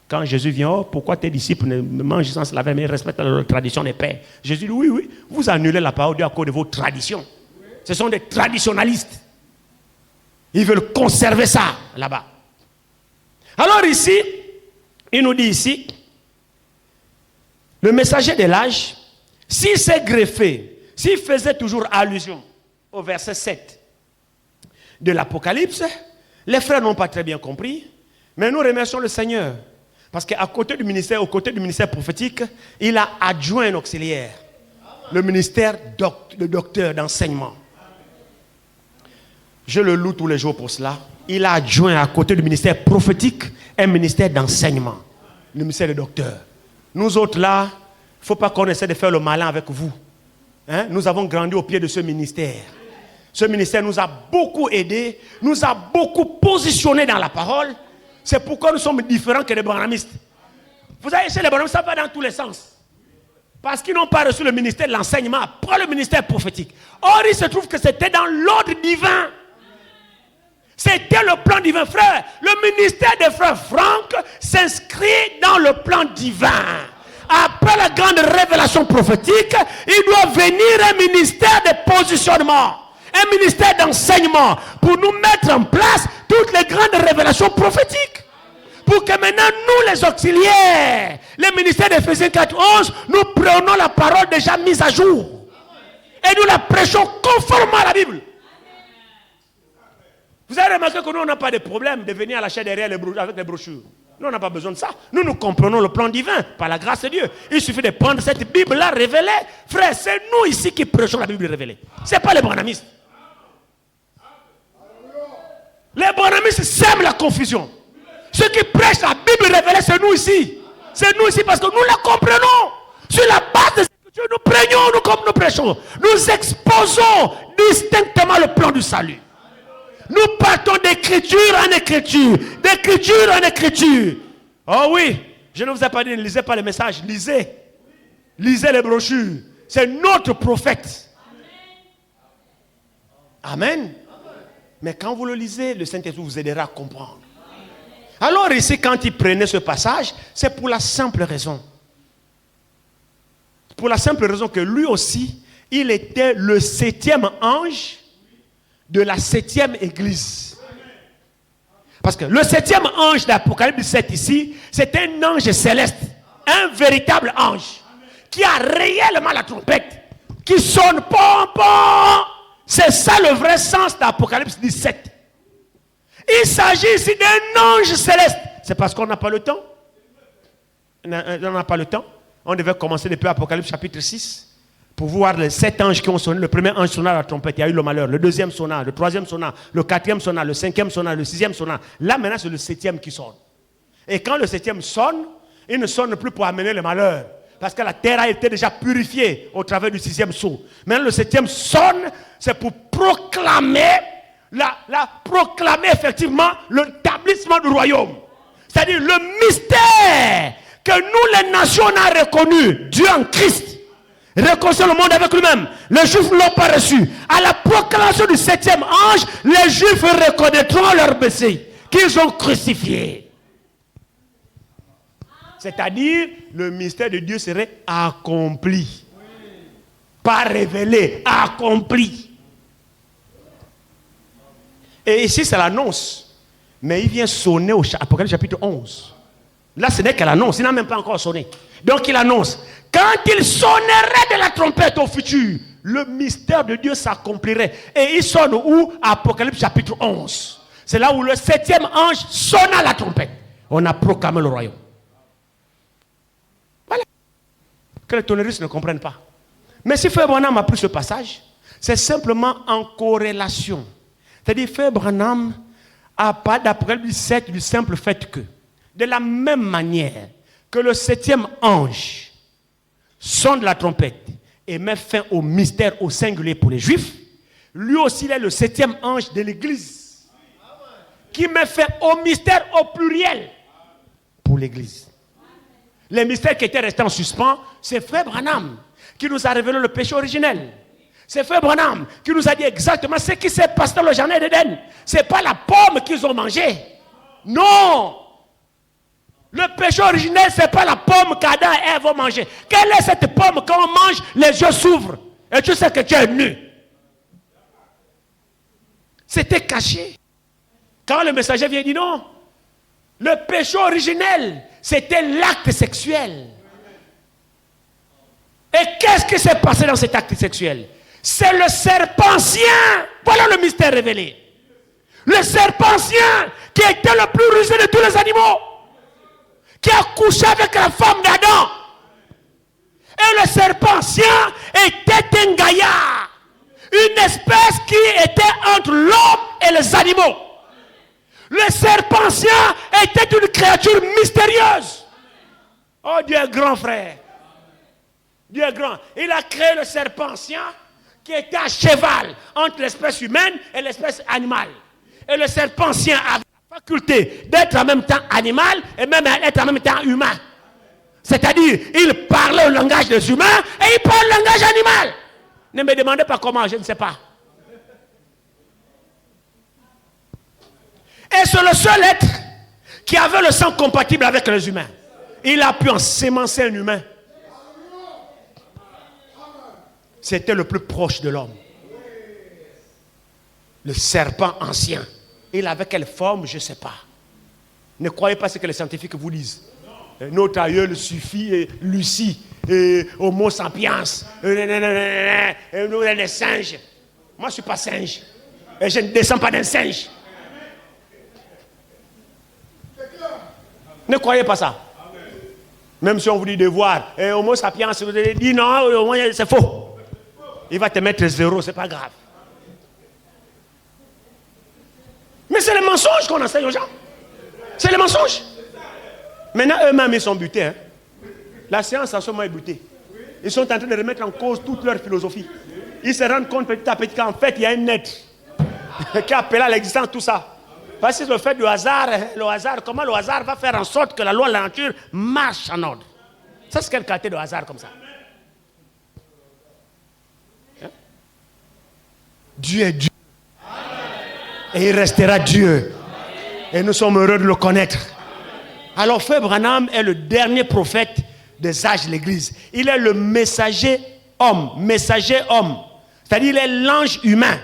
Quand Jésus vient, oh, pourquoi tes disciples ne mangent sans se laver, mais ils respectent leur tradition des pères? Jésus dit, oui, vous annulez la parole de Dieu à cause de vos traditions. Ce sont des traditionalistes. Ils veulent conserver ça là-bas. Alors ici, il nous dit ici, le messager de l'âge, s'il s'est greffé, s'il faisait toujours allusion au verset 7 de l'Apocalypse, les frères n'ont pas très bien compris, mais nous remercions le Seigneur. Parce qu'à côté du ministère, aux côtés du ministère prophétique, il a adjoint un auxiliaire. Le ministère de docteur d'enseignement. Je le loue tous les jours pour cela. Il a adjoint à côté du ministère prophétique un ministère d'enseignement. Le ministère de docteur. Nous autres là, il ne faut pas qu'on essaie de faire le malin avec vous. Hein? Nous avons grandi au pied de ce ministère. Ce ministère nous a beaucoup aidés, nous a beaucoup positionnés dans la parole. C'est pourquoi nous sommes différents que les branhamistes. Vous savez, chez les branhamistes, ça va dans tous les sens. Parce qu'ils n'ont pas reçu le ministère de l'enseignement après le ministère prophétique. Or, il se trouve que c'était dans l'ordre divin. C'était le plan divin, frère. Le ministère des frères Franck s'inscrit dans le plan divin. Après la grande révélation prophétique, il doit venir un ministère de positionnement. Un ministère d'enseignement pour nous mettre en place toutes les grandes révélations prophétiques. Pour que maintenant, nous les auxiliaires, les ministères d'Éphésiens 4:11, nous prenons la parole déjà mise à jour. Et nous la prêchons conformément à la Bible. Vous avez remarqué que nous, on n'a pas de problème de venir à la chaîne derrière avec les brochures. Nous, on n'a pas besoin de ça. Nous comprenons le plan divin par la grâce de Dieu. Il suffit de prendre cette Bible-là révélée. Frère, c'est nous ici qui prêchons la Bible révélée. Ce n'est pas les branhamistes. Les branhamistes sèment la confusion. Ceux qui prêchent la Bible révélée, c'est nous ici. C'est nous ici parce que nous la comprenons. Sur la base de ce que nous prêchons, nous comme nous prêchons. Nous exposons distinctement le plan du salut. Nous partons d'écriture en écriture, d'écriture en écriture. Oh oui, je ne vous ai pas dit, ne lisez pas les messages, lisez. Lisez les brochures. C'est notre prophète. Amen. Mais quand vous le lisez, le Saint-Esprit vous aidera à comprendre. Alors ici, quand il prenait ce passage, c'est pour la simple raison. Pour la simple raison que lui aussi, il était le 7e ange de la 7e église. Parce que le 7e ange d'Apocalypse 7 ici, c'est un ange céleste, un véritable ange, qui a réellement la trompette, qui sonne pom pom. C'est ça le vrai sens d'Apocalypse 17. Il s'agit ici d'un ange céleste. C'est parce qu'on n'a pas le temps. On n'a pas le temps. On devait commencer depuis Apocalypse chapitre 6. Pour voir les 7 anges qui ont sonné. Le premier ange sonna la trompette, il y a eu le malheur. Le deuxième sonna, le troisième sonna, le quatrième sonna, le cinquième sonna, le sixième sonna. Là maintenant c'est le 7e qui sonne. Et quand le 7e sonne, il ne sonne plus pour amener le malheur. Parce que la terre a été déjà purifiée au travers du 6e sceau. Maintenant le 7e sonne, c'est pour proclamer, proclamer effectivement l'établissement du royaume. C'est-à-dire le mystère que nous les nations on a reconnu, Dieu en Christ. Réconcilier le monde avec lui-même. Les Juifs ne l'ont pas reçu. À la proclamation du 7e ange, les Juifs reconnaîtront leur Messie qu'ils ont crucifié. C'est-à-dire, le mystère de Dieu serait accompli. Pas révélé, accompli. Et ici, c'est l'annonce. Mais il vient sonner au Apocalypse chapitre 11. Là, ce n'est qu'elle annonce. Il n'a même pas encore sonné. Donc, il annonce. Quand il sonnerait de la trompette au futur, le mystère de Dieu s'accomplirait. Et il sonne où? Apocalypse chapitre 11. C'est là où le 7e ange sonne à la trompette. On a proclamé le royaume. Voilà. Que les tonneristes ne comprennent pas. Mais si Frère Branham a pris ce passage, c'est simplement en corrélation. C'est-à-dire, Frère Branham a pas d'Apocalypse 17 du simple fait que, de la même manière que le 7e ange sonne la trompette et met fin au mystère au singulier pour les Juifs, lui aussi il est le 7e ange de l'Église qui met fin au mystère au pluriel pour l'Église. Les mystères qui étaient restés en suspens, c'est Frère Branham qui nous a révélé le péché originel. C'est Frère Branham qui nous a dit exactement ce qui s'est passé dans le jardin d'Éden. Ce n'est pas la pomme qu'ils ont mangée. Non! Le péché originel, ce n'est pas la pomme qu'Adam et Ève vont manger. Quelle est cette pomme? Quand on mange, les yeux s'ouvrent. Et tu sais que tu es nu. C'était caché. Quand le messager vient dire non, le péché originel, c'était l'acte sexuel. Et qu'est-ce qui s'est passé dans cet acte sexuel? C'est le serpent ancien. Voilà le mystère révélé. Le serpent ancien qui était le plus rusé de tous les animaux, qui a couché avec la femme d'Adam. Et le serpent ancien était un gaillard, une espèce qui était entre l'homme et les animaux. Le serpent ancien était une créature mystérieuse. Oh, Dieu est grand, frère. Dieu est grand. Il a créé le serpent ancien qui était à cheval entre l'espèce humaine et l'espèce animale. Et le serpent ancien avait la faculté d'être en même temps animal et même être en même temps humain. C'est-à-dire, il parlait le langage des humains et il parle le langage animal. Ne me demandez pas comment, je ne sais pas. Et c'est le seul être qui avait le sang compatible avec les humains. Il a pu ensemencer un humain. C'était le plus proche de l'homme. Le serpent ancien. Il avait quelle forme, je ne sais pas. Ne croyez pas ce que les scientifiques vous disent. Notre aïeul suffit, et Lucie, et Homo sapiens, nous les singes. Moi, je ne suis pas singe. Et je ne descends pas d'un singe. Ne croyez pas ça. Même si on vous dit de voir, Homo sapiens, vous dit non, c'est faux. Il va te mettre 0, c'est pas grave. Mais c'est le mensonge qu'on enseigne aux gens. C'est le mensonge. Maintenant, eux-mêmes, ils sont butés. Hein. La science en ce moment est butée. Ils sont en train de remettre en cause toute leur philosophie. Ils se rendent compte petit à petit qu'en fait, il y a un être qui appelle à l'existence tout ça. Parce que le fait du hasard, comment le hasard va faire en sorte que la loi de la nature marche en ordre. Ça, c'est quelle qualité de hasard comme ça? Hein? Dieu est Dieu. Et il restera Dieu. Et nous sommes heureux de le connaître. Alors, Frère Branham est le dernier prophète des âges de l'Église. Il est le messager homme. Messager homme. C'est-à-dire, il est l'ange humain.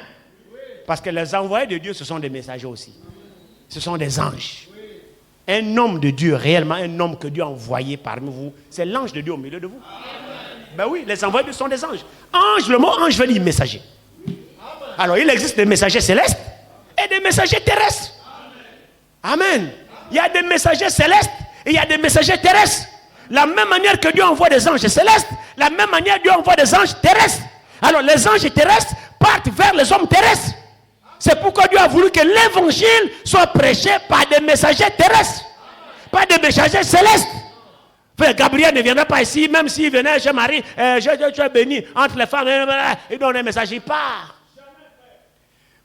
Parce que les envoyés de Dieu, ce sont des messagers aussi. Ce sont des anges. Un homme de Dieu, réellement un homme que Dieu a envoyé parmi vous, c'est l'ange de Dieu au milieu de vous. Ben oui, les envoyés de Dieu sont des anges. Ange, le mot ange veut dire messager. Alors, il existe des messagers célestes et des messagers terrestres. Amen. Il y a des messagers célestes et il y a des messagers terrestres. La même manière que Dieu envoie des anges célestes, la même manière Dieu envoie des anges terrestres. Alors les anges terrestres partent vers les hommes terrestres. C'est pourquoi Dieu a voulu que l'évangile soit prêché par des messagers terrestres, pas des messagers célestes. Frère Gabriel ne viendra pas ici, même s'il venait chez Marie, tu es béni entre les femmes, il donne un message, il part.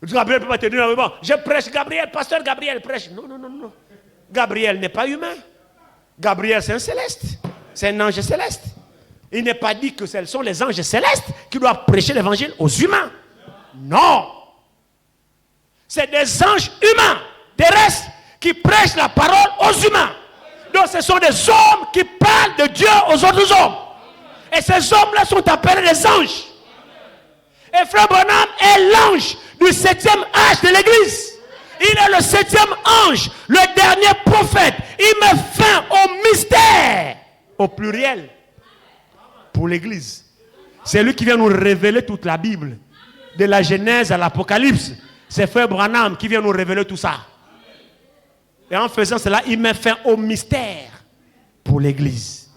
Gabriel ne peut pas te dire, bon, je prêche, Gabriel, pasteur Gabriel prêche. Non, non, non, non. Gabriel n'est pas humain. Gabriel, c'est un céleste. C'est un ange céleste. Il n'est pas dit que ce sont les anges célestes qui doivent prêcher l'évangile aux humains. Non. C'est des anges humains, terrestres, qui prêchent la parole aux humains. Donc ce sont des hommes qui parlent de Dieu aux autres hommes. Et ces hommes-là sont appelés des anges. Et Frère Branham est l'ange du 7e âge de l'Église. Il est le 7e ange, le dernier prophète. Il met fin au mystère, au pluriel, pour l'Église. C'est lui qui vient nous révéler toute la Bible, de la Genèse à l'Apocalypse. C'est Frère Branham qui vient nous révéler tout ça. Et en faisant cela, il met fin au mystère pour l'Église.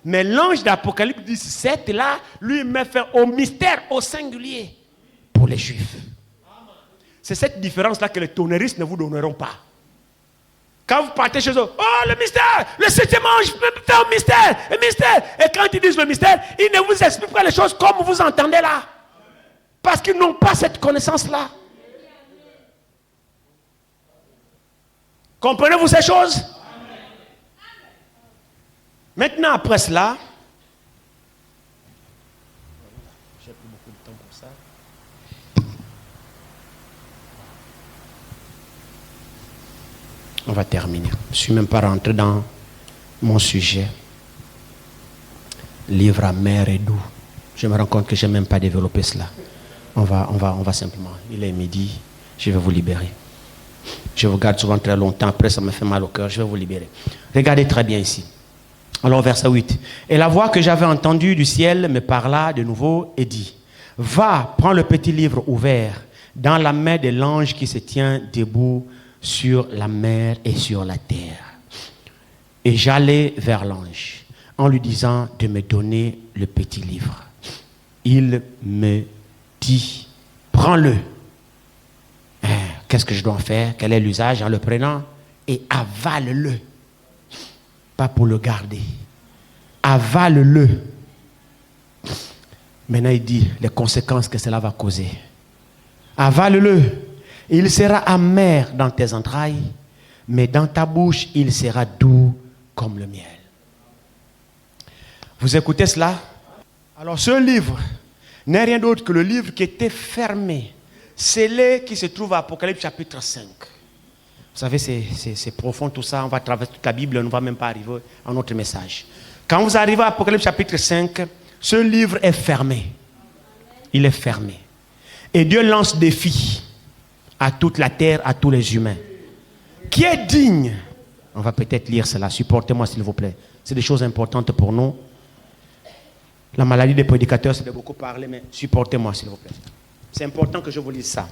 Mais l'ange d'Apocalypse 17, là, lui, met fin au mystère, au singulier, pour les Juifs. C'est cette différence-là que les tonnéristes ne vous donneront pas. Quand vous partez chez eux, oh, le mystère, le 7e ange fait un mystère, le mystère. Et quand ils disent le mystère, ils ne vous expliquent pas les choses comme vous entendez là. Parce qu'ils n'ont pas cette connaissance-là. Comprenez-vous ces choses? Maintenant, après cela, j'ai pris beaucoup de temps pour ça. On va terminer. Je ne suis même pas rentré dans mon sujet. Livre amer et doux. Je me rends compte que je n'ai même pas développé cela. On va simplement. Il est midi, je vais vous libérer. Je vous garde souvent très longtemps, après ça me fait mal au cœur, je vais vous libérer. Regardez très bien ici. Alors verset 8. Et la voix que j'avais entendue du ciel me parla de nouveau et dit, va, prends le petit livre ouvert dans la main de l'ange qui se tient debout sur la mer et sur la terre. Et j'allai vers l'ange en lui disant de me donner le petit livre. Il me dit, prends-le. Qu'est-ce que je dois faire? Quel est l'usage en le prenant? Et avale-le. Pas pour le garder. Avale-le. Maintenant, il dit les conséquences que cela va causer. Avale-le. Il sera amer dans tes entrailles, mais dans ta bouche, il sera doux comme le miel. Vous écoutez cela? Alors, ce livre n'est rien d'autre que le livre qui était fermé, scellé, qui se trouve à Apocalypse chapitre 5. Vous savez, c'est profond tout ça. On va traverser toute la Bible, on ne va même pas arriver à notre message. Quand vous arrivez à Apocalypse chapitre 5, ce livre est fermé. Il est fermé. Et Dieu lance défi à toute la terre, à tous les humains. Qui est digne On va peut-être lire cela. Supportez-moi, s'il vous plaît. C'est des choses importantes pour nous. La maladie des prédicateurs, c'est de beaucoup parler, mais supportez-moi, s'il vous plaît. C'est important que je vous lise ça.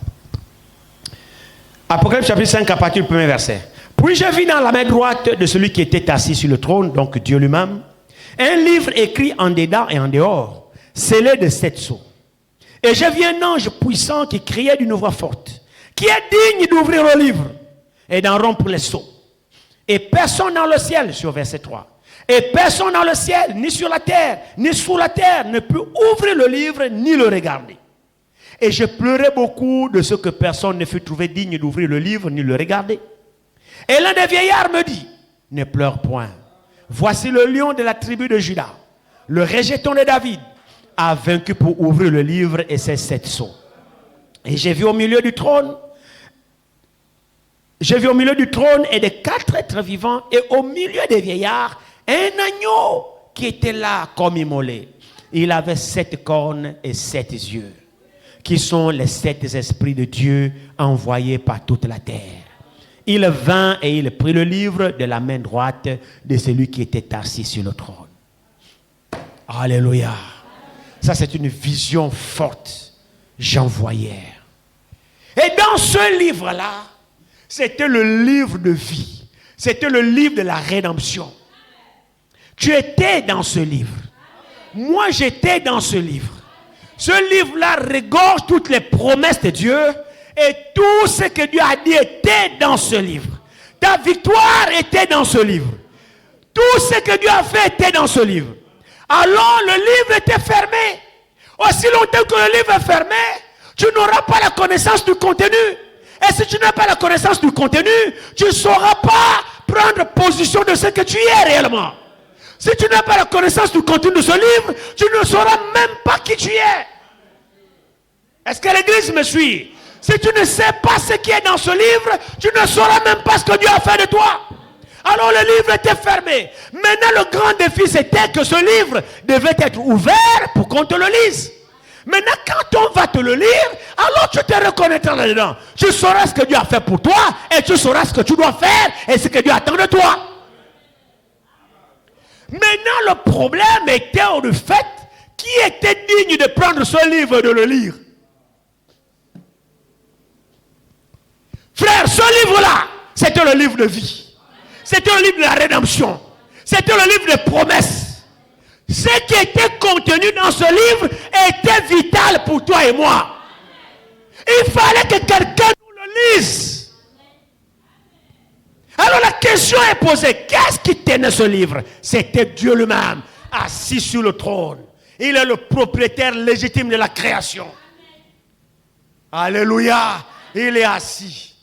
Apocalypse chapitre 5, à partir du premier verset. Puis je vis dans la main droite de celui qui était assis sur le trône, donc Dieu lui-même, un livre écrit en dedans et en dehors, scellé de 7 sceaux. Et je vis un ange puissant qui criait d'une voix forte, qui est digne d'ouvrir le livre et d'en rompre les sceaux. Et personne dans le ciel, sur verset 3, et personne dans le ciel, ni sur la terre, ni sous la terre, ne peut ouvrir le livre, ni le regarder. Et je pleurais beaucoup de ce que personne ne fut trouvé digne d'ouvrir le livre, ni le regarder. Et l'un des vieillards me dit, ne pleure point. Voici le lion de la tribu de Juda, le rejeton de David, a vaincu pour ouvrir le livre et ses 7 sceaux. Et j'ai vu au milieu du trône, et des 4 êtres vivants, et au milieu des vieillards, un agneau qui était là comme immolé. Il avait 7 cornes et 7 yeux, qui sont les 7 esprits de Dieu envoyés par toute la terre. Il vint et il prit le livre de la main droite de celui qui était assis sur le trône. Alléluia. Ça, c'est une vision forte. Jean voyait. Et dans ce livre-là, c'était le livre de vie. C'était le livre de la rédemption. Tu étais dans ce livre. Moi, j'étais dans ce livre. Ce livre-là regorge toutes les promesses de Dieu. Et tout ce que Dieu a dit était dans ce livre. Ta victoire était dans ce livre. Tout ce que Dieu a fait était dans ce livre. Alors le livre était fermé. Aussi longtemps que le livre est fermé, tu n'auras pas la connaissance du contenu. Et si tu n'as pas la connaissance du contenu, tu ne sauras pas prendre position de ce que tu es réellement. Si tu n'as pas la connaissance du contenu de ce livre, tu ne sauras même pas qui tu es. Est-ce que l'église me suit? Si tu ne sais pas ce qui est dans ce livre, tu ne sauras même pas ce que Dieu a fait de toi. Alors le livre était fermé. Maintenant le grand défi c'était que ce livre devait être ouvert pour qu'on te le lise. Maintenant quand on va te le lire, alors tu te reconnaîtras là-dedans. Tu sauras ce que Dieu a fait pour toi et tu sauras ce que tu dois faire et ce que Dieu attend de toi. Maintenant le problème était au fait qui était digne de prendre ce livre et de le lire. Frère, ce livre-là, c'était le livre de vie. C'était le livre de la rédemption. C'était le livre des promesses. Ce qui était contenu dans ce livre était vital pour toi et moi. Il fallait que quelqu'un nous le lise. Alors la question est posée, qu'est-ce qui tenait ce livre? C'était Dieu lui-même, assis sur le trône. Il est le propriétaire légitime de la création. Alléluia. Il est assis.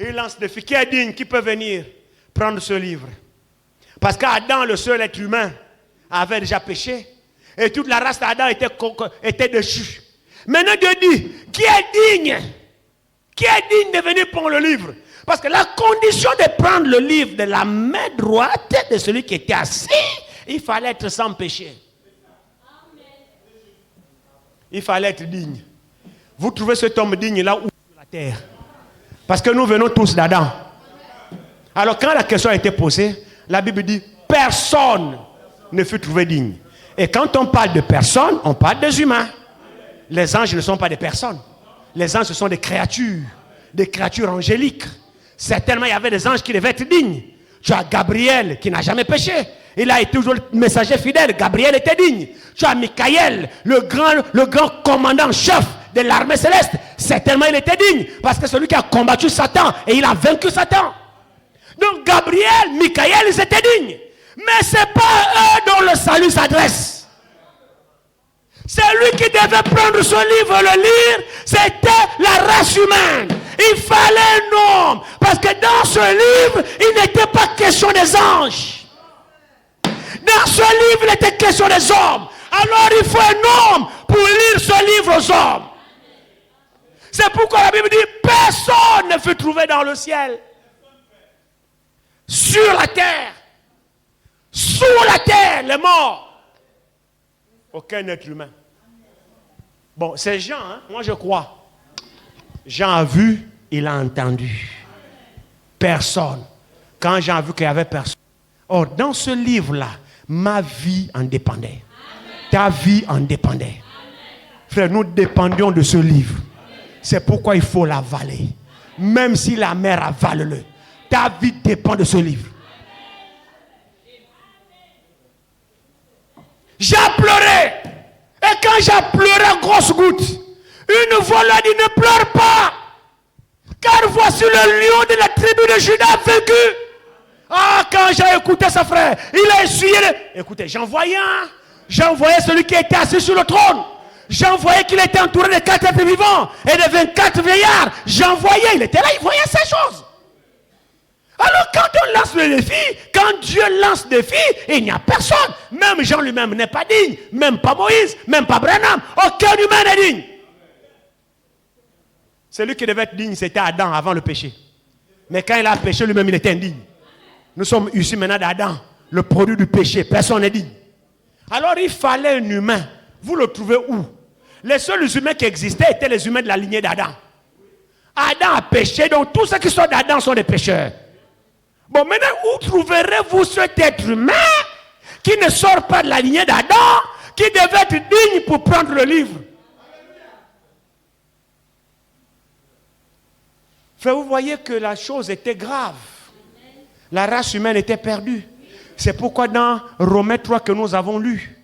Il lance des filles. Qui est digne, qui peut venir prendre ce livre? Parce qu'Adam, le seul être humain, avait déjà péché. Et toute la race d'Adam était déchue. Maintenant Dieu dit, qui est digne? Qui est digne de venir prendre le livre? Parce que la condition de prendre le livre de la main droite de celui qui était assis, il fallait être sans péché. Il fallait être digne. Vous trouvez cet homme digne là où sur la terre? Parce que nous venons tous d'Adam. Alors quand la question a été posée, la Bible dit personne ne fut trouvé digne. Et quand on parle de personnes, on parle des humains. Les anges ne sont pas des personnes. Les anges, ce sont des créatures angéliques. Certainement, il y avait des anges qui devaient être dignes. Tu as Gabriel qui n'a jamais péché. Il a été toujours le messager fidèle. Gabriel était digne. Tu as Michael, le grand commandant chef de l'armée céleste. Certainement, il était digne. Parce que celui qui a combattu Satan et il a vaincu Satan. Donc, Gabriel, Michael, ils étaient dignes. Mais ce n'est pas eux dont le salut s'adresse. C'est lui qui devait prendre ce livre et le lire. C'était la race humaine. Il fallait un homme. Parce que dans ce livre, il n'était pas question des anges. Dans ce livre, il était question des hommes. Alors il faut un homme pour lire ce livre aux hommes. C'est pourquoi la Bible dit, personne ne fut trouvé dans le ciel, sur la terre, sous la terre, les morts. Aucun être humain. Bon, c'est Jean, hein? Moi je crois. Jean a vu, il a entendu. Personne. Quand Jean a vu qu'il n'y avait personne. Or, dans ce livre-là, ma vie en dépendait. Ta vie en dépendait. Frère, nous dépendions de ce livre. C'est pourquoi il faut l'avaler. Même si la mer avale-le. Ta vie dépend de ce livre. J'ai pleuré. Et quand j'ai pleuré, grosse goutte, une voix l'a dit, ne pleure pas. Car voici le lion de la tribu de Juda vaincu. Ah, quand j'ai écouté ça, frère, il a essuyé. Écoutez, j'en voyais celui qui était assis sur le trône. J'en voyais qu'il était entouré de 4 êtres vivants et de 24 vieillards. J'en voyais, il était là, il voyait ces choses. Alors quand on lance le défi, quand Dieu lance le défi, il n'y a personne. Même Jean lui-même n'est pas digne. Même pas Moïse, même pas Branham. Aucun humain n'est digne. Celui qui devait être digne, c'était Adam avant le péché. Mais quand il a péché, lui-même, il était indigne. Nous sommes issus maintenant d'Adam, le produit du péché. Personne n'est digne. Alors il fallait un humain. Vous le trouvez où? Les seuls humains qui existaient étaient les humains de la lignée d'Adam. Adam a péché, donc tous ceux qui sont d'Adam sont des pécheurs. Bon, maintenant, où trouverez-vous cet être humain qui ne sort pas de la lignée d'Adam, qui devait être digne pour prendre le livre? Frère, vous voyez que la chose était grave. La race humaine était perdue. C'est pourquoi dans Romains 3 que nous avons lu,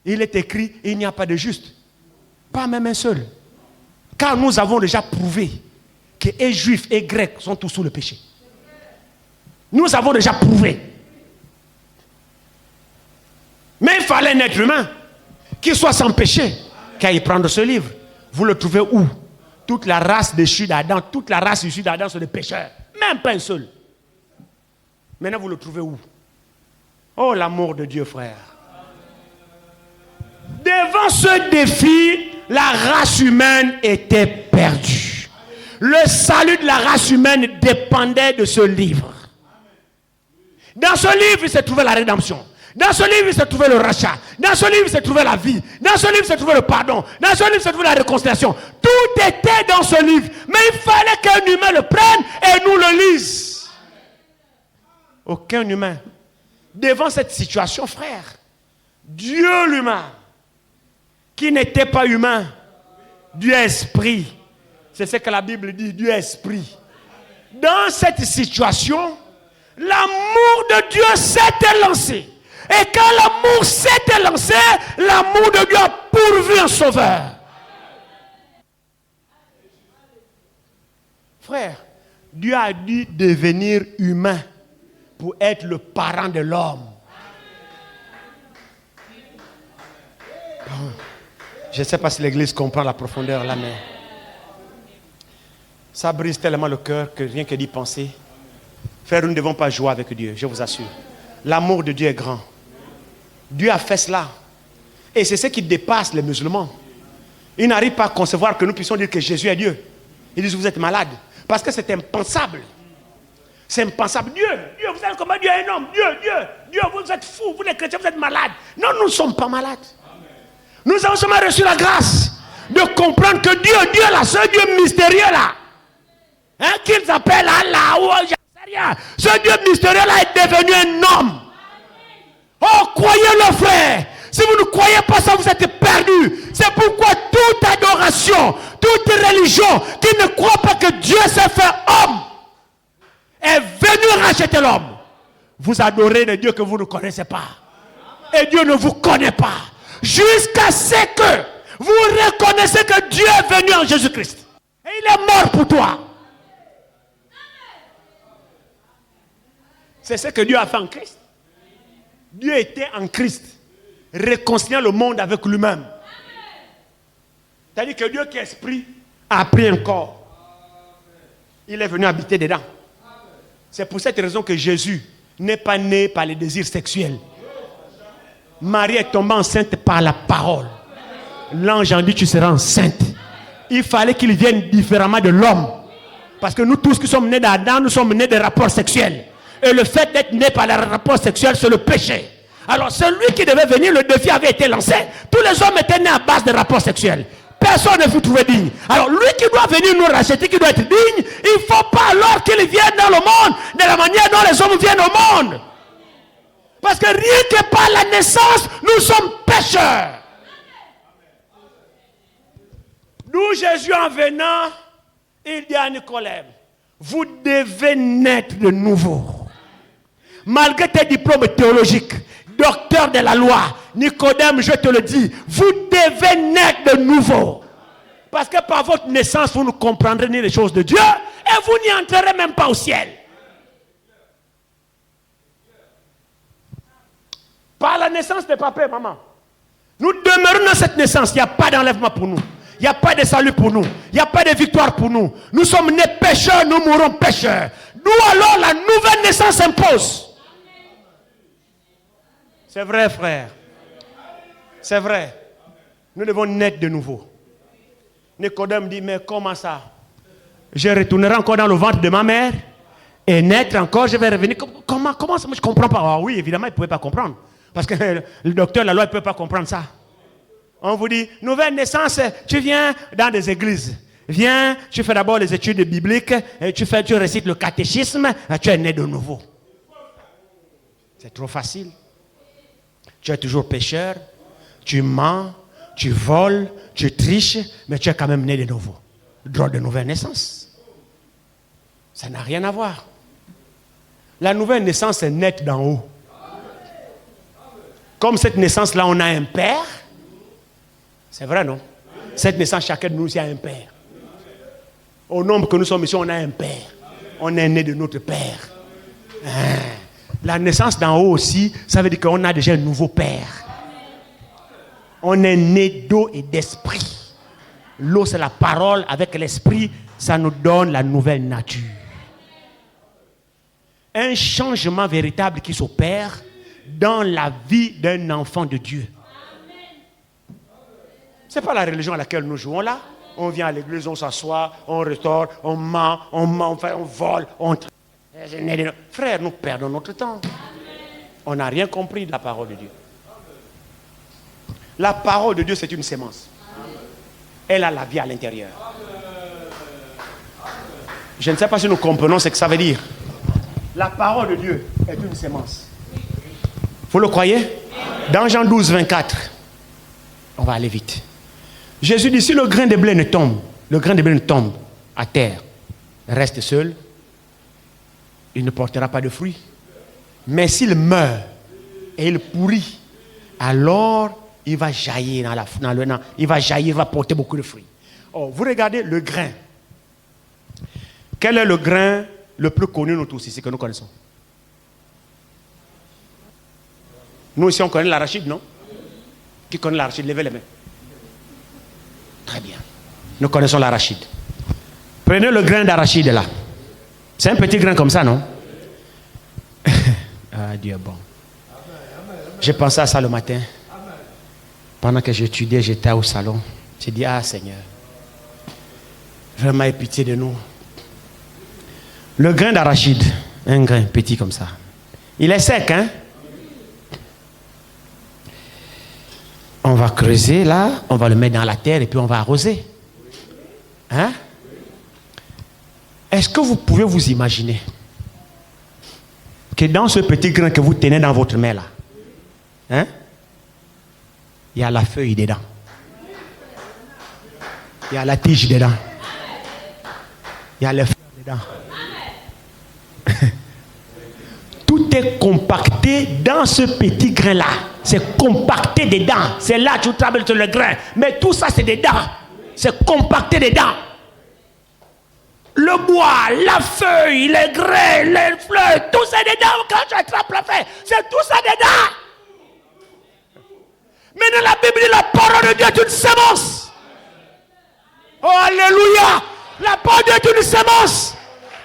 il est écrit, il n'y a pas de juste. Pas même un seul. Car nous avons déjà prouvé que les juifs et grecs sont tous sous le péché. Nous avons déjà prouvé. Mais il fallait un être humain qui soit sans péché, qui aille prendre ce livre. Vous le trouvez où? Toute la race issue d'Adam, toute la race issue d'Adam sont des pécheurs. Même pas un seul. Maintenant, vous le trouvez où? Oh, l'amour de Dieu, frère. Devant ce défi, la race humaine était perdue. Le salut de la race humaine dépendait de ce livre. Dans ce livre, il se trouvait la rédemption. Dans ce livre, il se trouvait le rachat. Dans ce livre, il se trouvait la vie. Dans ce livre, il se trouvait le pardon. Dans ce livre, il se trouvait la réconciliation. Tout était dans ce livre. Mais il fallait qu'un humain le prenne et nous le lise. Aucun humain. Devant cette situation, frère, Dieu l'humain, qui n'était pas humain, Dieu esprit. C'est ce que la Bible dit, Dieu esprit. Dans cette situation, l'amour de Dieu s'était lancé. Et quand l'amour s'était lancé, l'amour de Dieu a pourvu un sauveur. Frère, Dieu a dû devenir humain pour être le parent de l'homme. Je ne sais pas si l'église comprend la profondeur là, mais ça brise tellement le cœur que rien que d'y penser. Frère, nous ne devons pas jouer avec Dieu, je vous assure. L'amour de Dieu est grand. Dieu a fait cela. Et c'est ce qui dépasse les musulmans. Ils n'arrivent pas à concevoir que nous puissions dire que Jésus est Dieu. Ils disent vous êtes malade. Parce que c'est impensable. C'est impensable. Dieu, vous savez comment Dieu est un homme. Dieu, vous êtes fous. Vous les chrétiens, vous êtes malades. Non, nous ne sommes pas malades. Nous avons seulement reçu la grâce de comprendre que Dieu là, ce Dieu mystérieux là, qu'ils appellent Allah ou j'en sais rien, ce Dieu mystérieux là est devenu un homme. Oh, croyez-le, frère. Si vous ne croyez pas ça, vous êtes perdus. C'est pourquoi toute adoration, toute religion qui ne croit pas que Dieu s'est fait homme est venu racheter l'homme. Vous adorez des dieux que vous ne connaissez pas. Et Dieu ne vous connaît pas. Jusqu'à ce que vous reconnaissez que Dieu est venu en Jésus-Christ. Et il est mort pour toi. C'est ce que Dieu a fait en Christ. Dieu était en Christ, réconciliant le monde avec lui-même. C'est-à-dire que Dieu qui est esprit a pris un corps. Il est venu habiter dedans. C'est pour cette raison que Jésus n'est pas né par les désirs sexuels. Marie est tombée enceinte par la parole. L'ange a dit tu seras enceinte. Il fallait qu'il vienne différemment de l'homme. Parce que nous tous qui sommes nés d'Adam, nous sommes nés de rapports sexuels. Et le fait d'être né par les rapports sexuels, c'est le péché. Alors celui qui devait venir, le défi avait été lancé. Tous les hommes étaient nés à base de rapports sexuels. personne ne fut trouvé digne. Alors lui qui doit venir nous racheter, qui doit être digne, il ne faut pas alors qu'il vienne dans le monde de la manière dont les hommes viennent au monde. Parce que rien que par la naissance, nous sommes pécheurs. D'où Jésus en venant, il dit à Nicodème, vous devez naître de nouveau. Malgré tes diplômes théologiques, docteur de la loi, Nicodème, je te le dis, vous devez naître de nouveau. Parce que par votre naissance, vous ne comprendrez ni les choses de Dieu et vous n'y entrerez même pas au ciel. Par la naissance de papa et maman, nous demeurons dans cette naissance. Il n'y a pas d'enlèvement pour nous. Il n'y a pas de salut pour nous. Il n'y a pas de victoire pour nous. Nous sommes nés pécheurs, nous mourrons pécheurs. D'où alors la nouvelle naissance s'impose. C'est vrai, frère. C'est vrai. Nous devons naître de nouveau. Nicodème dit, mais comment ça? Je retournerai encore dans le ventre de ma mère et naître encore, je vais revenir. Comment ça? Moi, je ne comprends pas. Ah, oui, évidemment, il ne pouvait pas comprendre. Parce que le docteur, la loi, il ne peut pas comprendre ça. On vous dit, nouvelle naissance, tu viens dans des églises. Viens, tu fais d'abord les études bibliques, et tu récites le catéchisme, et tu es né de nouveau. C'est trop facile. Tu es toujours pécheur, tu mens, tu voles, tu triches, mais tu es quand même né de nouveau. Droit de nouvelle naissance. Ça n'a rien à voir. La nouvelle naissance est naître d'en haut. Comme cette naissance-là, on a un père. C'est vrai, non? Cette naissance, chacun de nous, il y a un père. Au nombre que nous sommes ici, on a un père. On est né de notre père. La naissance d'en haut aussi, ça veut dire qu'on a déjà un nouveau père. On est né d'eau et d'esprit. L'eau, c'est la parole. Avec l'esprit, ça nous donne la nouvelle nature. Un changement véritable qui s'opère dans la vie d'un enfant de Dieu. Ce n'est pas la religion à laquelle nous jouons là. On vient à l'église, on s'assoit, on restaure, on ment, on vole, on... Frère, nous perdons notre temps. On n'a rien compris de la parole de Dieu. La parole de Dieu, c'est une sémence. Elle a la vie à l'intérieur. Je ne sais pas si nous comprenons ce que ça veut dire. La parole de Dieu est une sémence. Vous le croyez? Dans Jean 12, 24, on va aller vite. Jésus dit, si le grain de blé ne tombe à terre, reste seul, il ne portera pas de fruits. Mais s'il meurt et il pourrit, alors il va jaillir il va porter beaucoup de fruits. Oh, vous regardez le grain. Quel est le grain le plus connu nous tous ici que nous connaissons? Nous ici on connaît l'arachide, non? Qui connaît l'arachide? Levez les mains. Très bien. Nous connaissons l'arachide. Prenez le grain d'arachide là. C'est un petit grain comme ça, non? Ah, Dieu est bon. J'ai pensé à ça le matin. Pendant que j'étudiais, j'étais au salon. J'ai dit, ah Seigneur, vraiment aie pitié de nous. Le grain d'arachide, un grain petit comme ça. Il est sec, hein? On va creuser là, on va le mettre dans la terre et puis on va arroser. Hein? Est-ce que vous pouvez vous imaginer que dans ce petit grain que vous tenez dans votre main là, hein, il y a la feuille dedans. Il y a la tige dedans. Il y a les fleurs dedans. Tout est compacté dans ce petit grain-là. C'est compacté dedans. C'est là que tu travailles sur le grain. Mais tout ça, c'est dedans. C'est compacté dedans. Le bois, la feuille, les grains, les fleurs, tout ça dedans. Quand tu attrapes la feuille, c'est tout ça dedans. Mais dans la Bible, la parole de Dieu est une sémence. Oh, alléluia. La parole de Dieu est une sémence.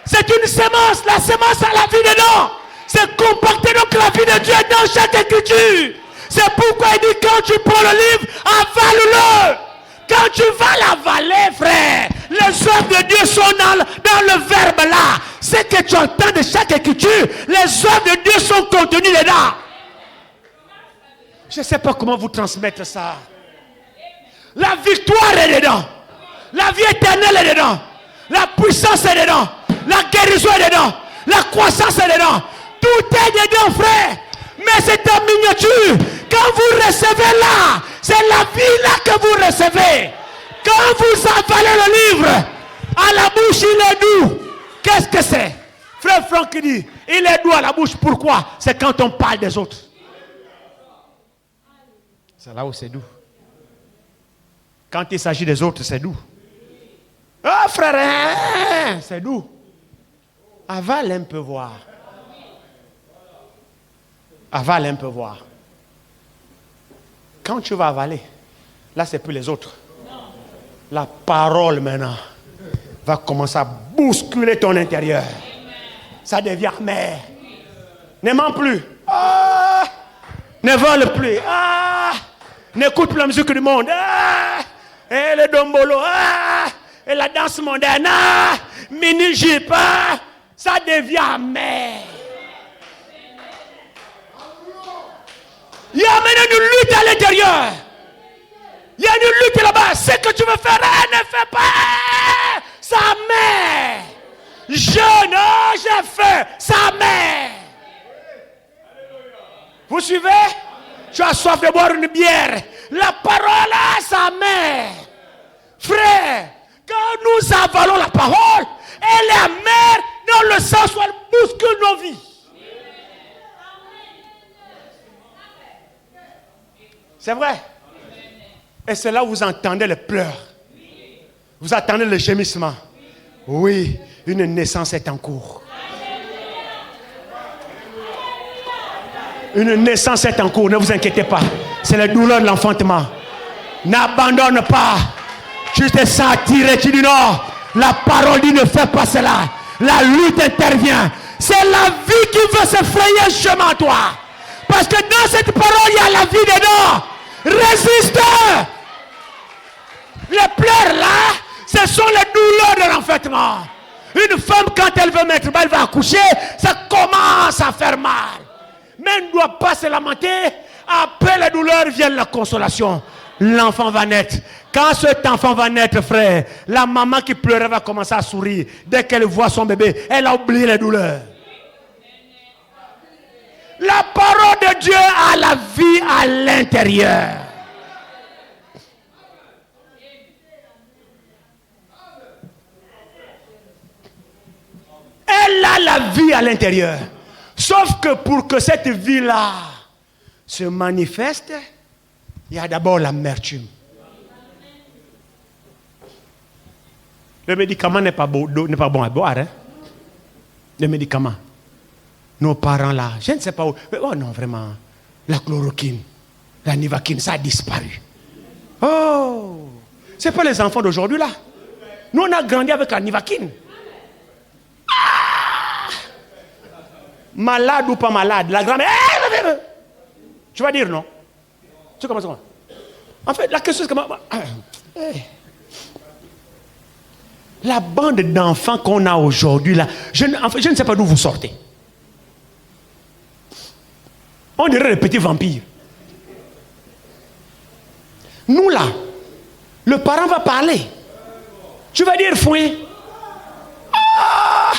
C'est une sémence. La sémence a la vie dedans. C'est compacté, donc la vie de Dieu est dans chaque écriture. C'est pourquoi il dit, quand tu prends le livre, avale-le. Quand tu vas l'avaler, frère, les œuvres de Dieu sont dans le verbe là. C'est que tu entends de chaque écriture, les œuvres de Dieu sont contenues dedans. Je ne sais pas comment vous transmettre ça. La victoire est dedans. La vie éternelle est dedans. La puissance est dedans. La guérison est dedans. La croissance est dedans. Tout est dedans, frère. Mais c'est en miniature. Quand vous recevez là, c'est la vie là que vous recevez. Quand vous avalez le livre, à la bouche il est doux. Qu'est-ce que c'est? Frère Franck dit, il est doux à la bouche. Pourquoi? C'est quand on parle des autres. C'est là où c'est doux. Quand il s'agit des autres, c'est doux. Ah frère, c'est doux. Avale un peu voir. Avale un peu voir. Quand tu vas avaler, là c'est plus les autres. La parole maintenant va commencer à bousculer ton intérieur. Ça devient amer. Ne ment plus. Ah, ne vole plus. Ah, n'écoute plus la musique du monde. Ah, et le dombolo. Ah, et la danse mondaine. Ah, mini-jupe. Ah, ça devient amer. Il y a maintenant une lutte à l'intérieur. Il y a une lutte là-bas. Ce que tu veux faire, ne fais pas. Ça m'aide. Jeune, j'ai fait. Ça m'aide. Vous suivez? Tu as soif de boire une bière. La parole, ça m'aide. Frère, quand nous avalons la parole, elle est amère dans le sens où elle bouscule nos vies. C'est vrai. Et c'est là où vous entendez les pleurs. Vous entendez le gémissement. Oui, une naissance est en cours. Une naissance est en cours, ne vous inquiétez pas. C'est la douleur de l'enfantement. N'abandonne pas. Tu te sens attiré, tu dis non. La parole dit ne fais pas cela. La lutte intervient. C'est la vie qui veut se frayer un chemin à toi. Parce que dans cette parole, il y a la vie dedans. Résiste. Les pleurs là, ce sont les douleurs de l'enfantement. Une femme, quand elle veut mettre mal, elle va accoucher, ça commence à faire mal. Mais elle ne doit pas se lamenter. Après la douleur vient la consolation. L'enfant va naître. Quand cet enfant va naître, frère, la maman qui pleurait va commencer à sourire. Dès qu'elle voit son bébé, elle a oublié les douleurs. La parole de Dieu a la vie à l'intérieur. Elle a la vie à l'intérieur. Sauf que pour que cette vie-là se manifeste, il y a d'abord l'amertume. Le médicament n'est pas bon à boire. Hein? Le médicament. Nos parents là, je ne sais pas où. Mais oh non, vraiment. La chloroquine, la nivaquine, ça a disparu. Oh, c'est pas les enfants d'aujourd'hui là. Nous on a grandi avec la nivaquine. Ah! Malade ou pas malade, la grand-mère. Tu vas dire non. Tu commences comment? En fait, la question c'est comment. La bande d'enfants qu'on a aujourd'hui là, je ne sais pas d'où vous sortez. On dirait les petits vampires. Nous là, le parent va parler. Tu vas dire fouin. Ah!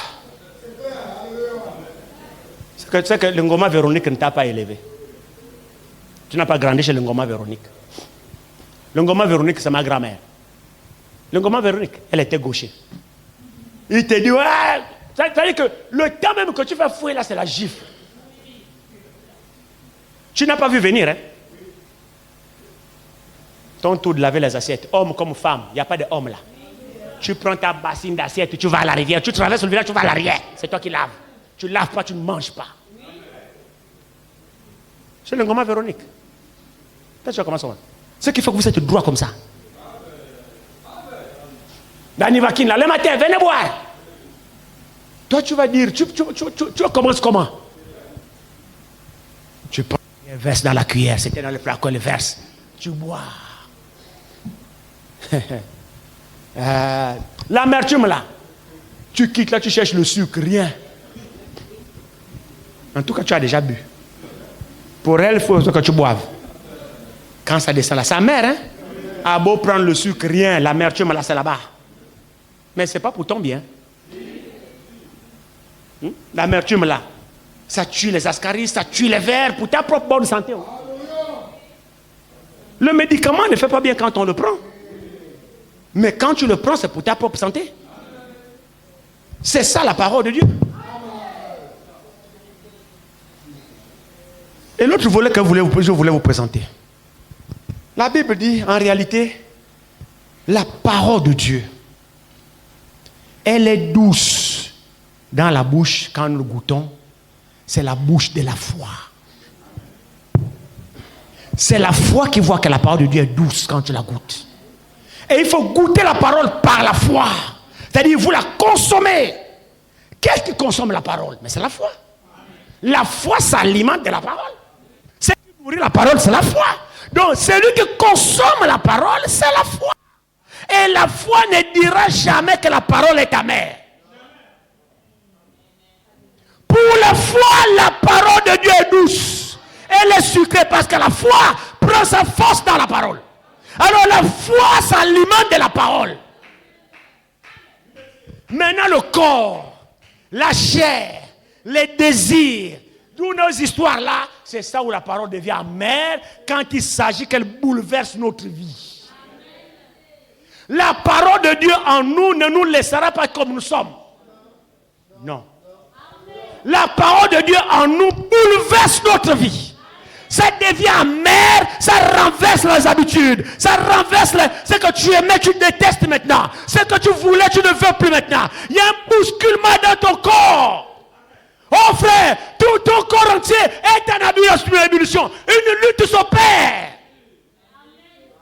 C'est que le Ngoma Véronique ne t'a pas élevé. Tu n'as pas grandi chez le Ngoma Véronique. Le Ngoma Véronique, c'est ma grand-mère. Le Ngoma Véronique, elle était gaucher. Il te dit, ouais, ça veut dire que le temps même que tu fais fouiller là, c'est la gifle. Tu n'as pas vu venir, hein? Ton tour de laver les assiettes, homme comme femme, il n'y a pas d'homme là. Tu prends ta bassine d'assiette, tu vas à la rivière, tu traverses le village, tu vas à l'arrière. C'est toi qui laves. Tu ne laves pas, tu ne manges pas. C'est le Ngoma Véronique. Peut-être tu vas commencer. Ce qui fait que vous êtes droit comme ça. Dani Vakin, là, le matin, venez boire. Toi, tu vas dire, tu commences comment? Tu prends un verse dans la cuillère, c'était dans le plat qu'on le verse. Tu bois. L'amertume là, tu quittes là, tu cherches le sucre, rien. En tout cas, tu as déjà bu. Pour elle, il faut que tu boives. Quand ça descend là, sa mère, hein? A beau prendre le sucre, rien. L'amertume, là, c'est là-bas. Mais ce n'est pas pour ton bien. L'amertume, là, ça tue les ascaris, ça tue les vers pour ta propre bonne santé. Le médicament ne fait pas bien quand on le prend. Mais quand tu le prends, c'est pour ta propre santé. C'est ça la parole de Dieu. Et l'autre volet que je voulais vous présenter. La Bible dit, en réalité, la parole de Dieu, elle est douce dans la bouche quand nous le goûtons. C'est la bouche de la foi. C'est la foi qui voit que la parole de Dieu est douce quand tu la goûtes. Et il faut goûter la parole par la foi. C'est-à-dire, vous la consommez. Qu'est-ce qui consomme la parole? Mais c'est la foi. La foi s'alimente de la parole. Ce qui nourrit la parole, c'est la foi. Donc, celui qui consomme la parole, c'est la foi. Et la foi ne dira jamais que la parole est amère. Pour la foi, la parole de Dieu est douce. Elle est sucrée parce que la foi prend sa force dans la parole. Alors la foi s'alimente de la parole. Maintenant le corps, la chair, les désirs, toutes nos histoires là, c'est ça où la parole devient amère quand il s'agit qu'elle bouleverse notre vie. La parole de Dieu en nous ne nous laissera pas comme nous sommes. Non. La parole de Dieu en nous bouleverse notre vie. Ça devient amer, ça renverse les habitudes, ça renverse ce que tu aimais, tu détestes maintenant. Ce que tu voulais, tu ne veux plus maintenant. Il y a un bousculement dans ton corps. Oh frère, tout ton corps entier est en ébullition. Une lutte s'opère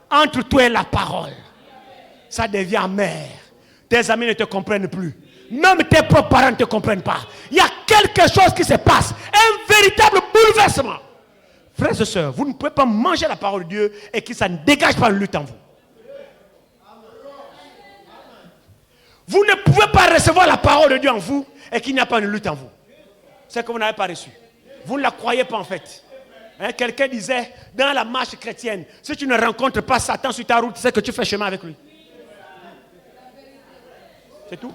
entre toi et la parole. Ça devient amer. Tes amis ne te comprennent plus. Même tes propres parents ne te comprennent pas. Il y a quelque chose qui se passe. Un véritable bouleversement. Frères et sœurs, vous ne pouvez pas manger la parole de Dieu et que ça ne dégage pas une lutte en vous. Vous ne pouvez pas recevoir la parole de Dieu en vous et qu'il n'y a pas de lutte en vous. C'est que vous n'avez pas reçu. Vous ne la croyez pas en fait. Hein, quelqu'un disait, dans la marche chrétienne, si tu ne rencontres pas Satan sur ta route, c'est que tu fais chemin avec lui. C'est tout.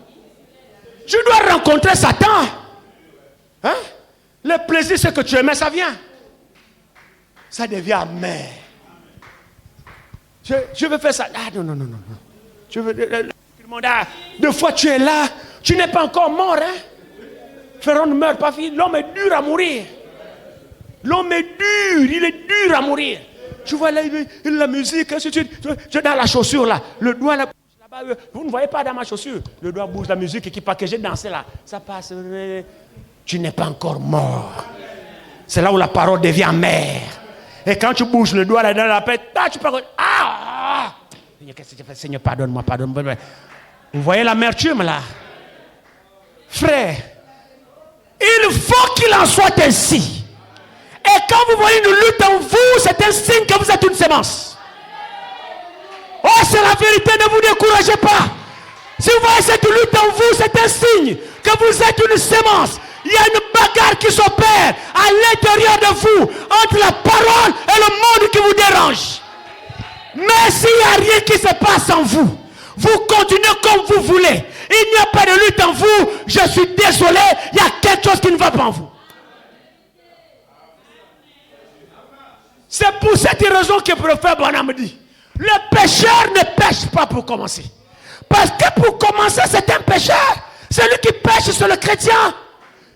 Tu dois rencontrer Satan. Hein? Le plaisir, c'est que tu aimais, ça vient. Ça devient amer. Je veux faire ça. Ah non. Je veux, deux fois tu es là, tu n'es pas encore mort. Hein? Pharaon ne meurt pas. L'homme est dur à mourir. L'homme est dur, il est dur à mourir. Tu vois la musique, tu es dans la chaussure là, le doigt là. Vous ne voyez pas dans ma chaussure. Le doigt bouge, la musique qui passe que j'ai dansé là. Ça passe. Tu n'es pas encore mort. C'est là où la parole devient amère. Et quand tu bouges le doigt là dans la paix, tu peux. Seigneur, qu'est-ce que tu fais? Seigneur, pardonne-moi. Vous voyez l'amertume là? Frère, il faut qu'il en soit ainsi. Et quand vous voyez une lutte en vous, c'est un signe que vous êtes une sémence. Oh, c'est la vérité, ne vous découragez pas. Si vous voyez cette lutte en vous, c'est un signe que vous êtes une sémence. Il y a une bagarre qui s'opère à l'intérieur de vous, entre la parole et le monde qui vous dérange. Mais s'il n'y a rien qui se passe en vous, vous continuez comme vous voulez. Il n'y a pas de lutte en vous, je suis désolé, il y a quelque chose qui ne va pas en vous. C'est pour cette raison que le prophète Branham dit, le pécheur ne pêche pas pour commencer. Parce que pour commencer, c'est un pécheur. Celui qui pêche, c'est le chrétien.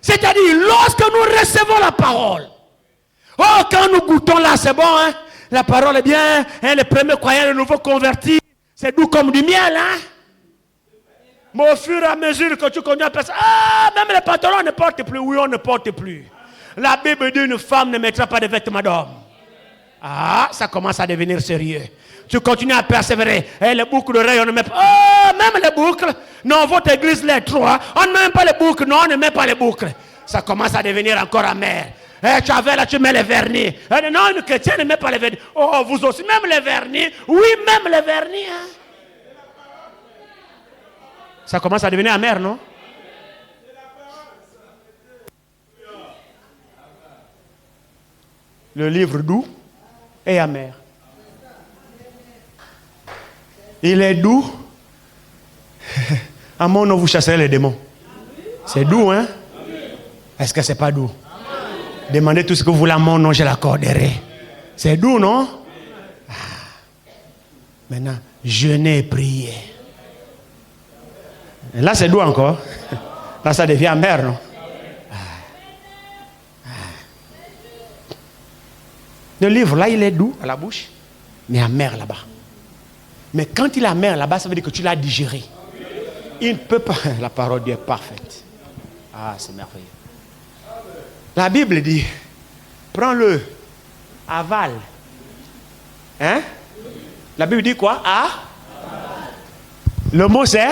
C'est-à-dire, lorsque nous recevons la parole, oh, quand nous goûtons là, c'est bon, hein? La parole est bien, hein? Les premiers croyants, les nouveaux convertis, c'est doux comme du miel, hein? Mais au fur et à mesure que tu continues à penser, même les pantalons ne portent plus, oui, on ne porte plus. La Bible dit, une femme ne mettra pas de vêtements d'homme. Ça commence à devenir sérieux. Tu continues à persévérer. Et les boucles d'oreilles, on ne met pas. Même les boucles. Non, votre église l'est trop. Hein? On ne met même pas les boucles. Non, on ne met pas les boucles. Ça commence à devenir encore amer. Tu avais là, tu mets les vernis. Non, une chrétienne ne met pas les vernis. Oh, vous aussi, même les vernis. Oui, même les vernis. Hein? Ça commence à devenir amer, non? Le livre doux et amer. Il est doux. À mon nom, vous chasserez les démons. C'est doux, hein? Est-ce que c'est pas doux? Demandez tout ce que vous voulez à mon nom, je l'accorderai. C'est doux, non? Ah. Maintenant, jeûner et prier. Là, c'est doux encore. Là, ça devient amer, non? Le livre, là, il est doux à la bouche, mais amer là-bas. Mais quand il est amer là-bas, ça veut dire que tu l'as digéré. Il ne peut pas... La parole de Dieu est parfaite. Ah, c'est merveilleux. La Bible dit, prends-le, avale. Hein? La Bible dit quoi? Le mot c'est?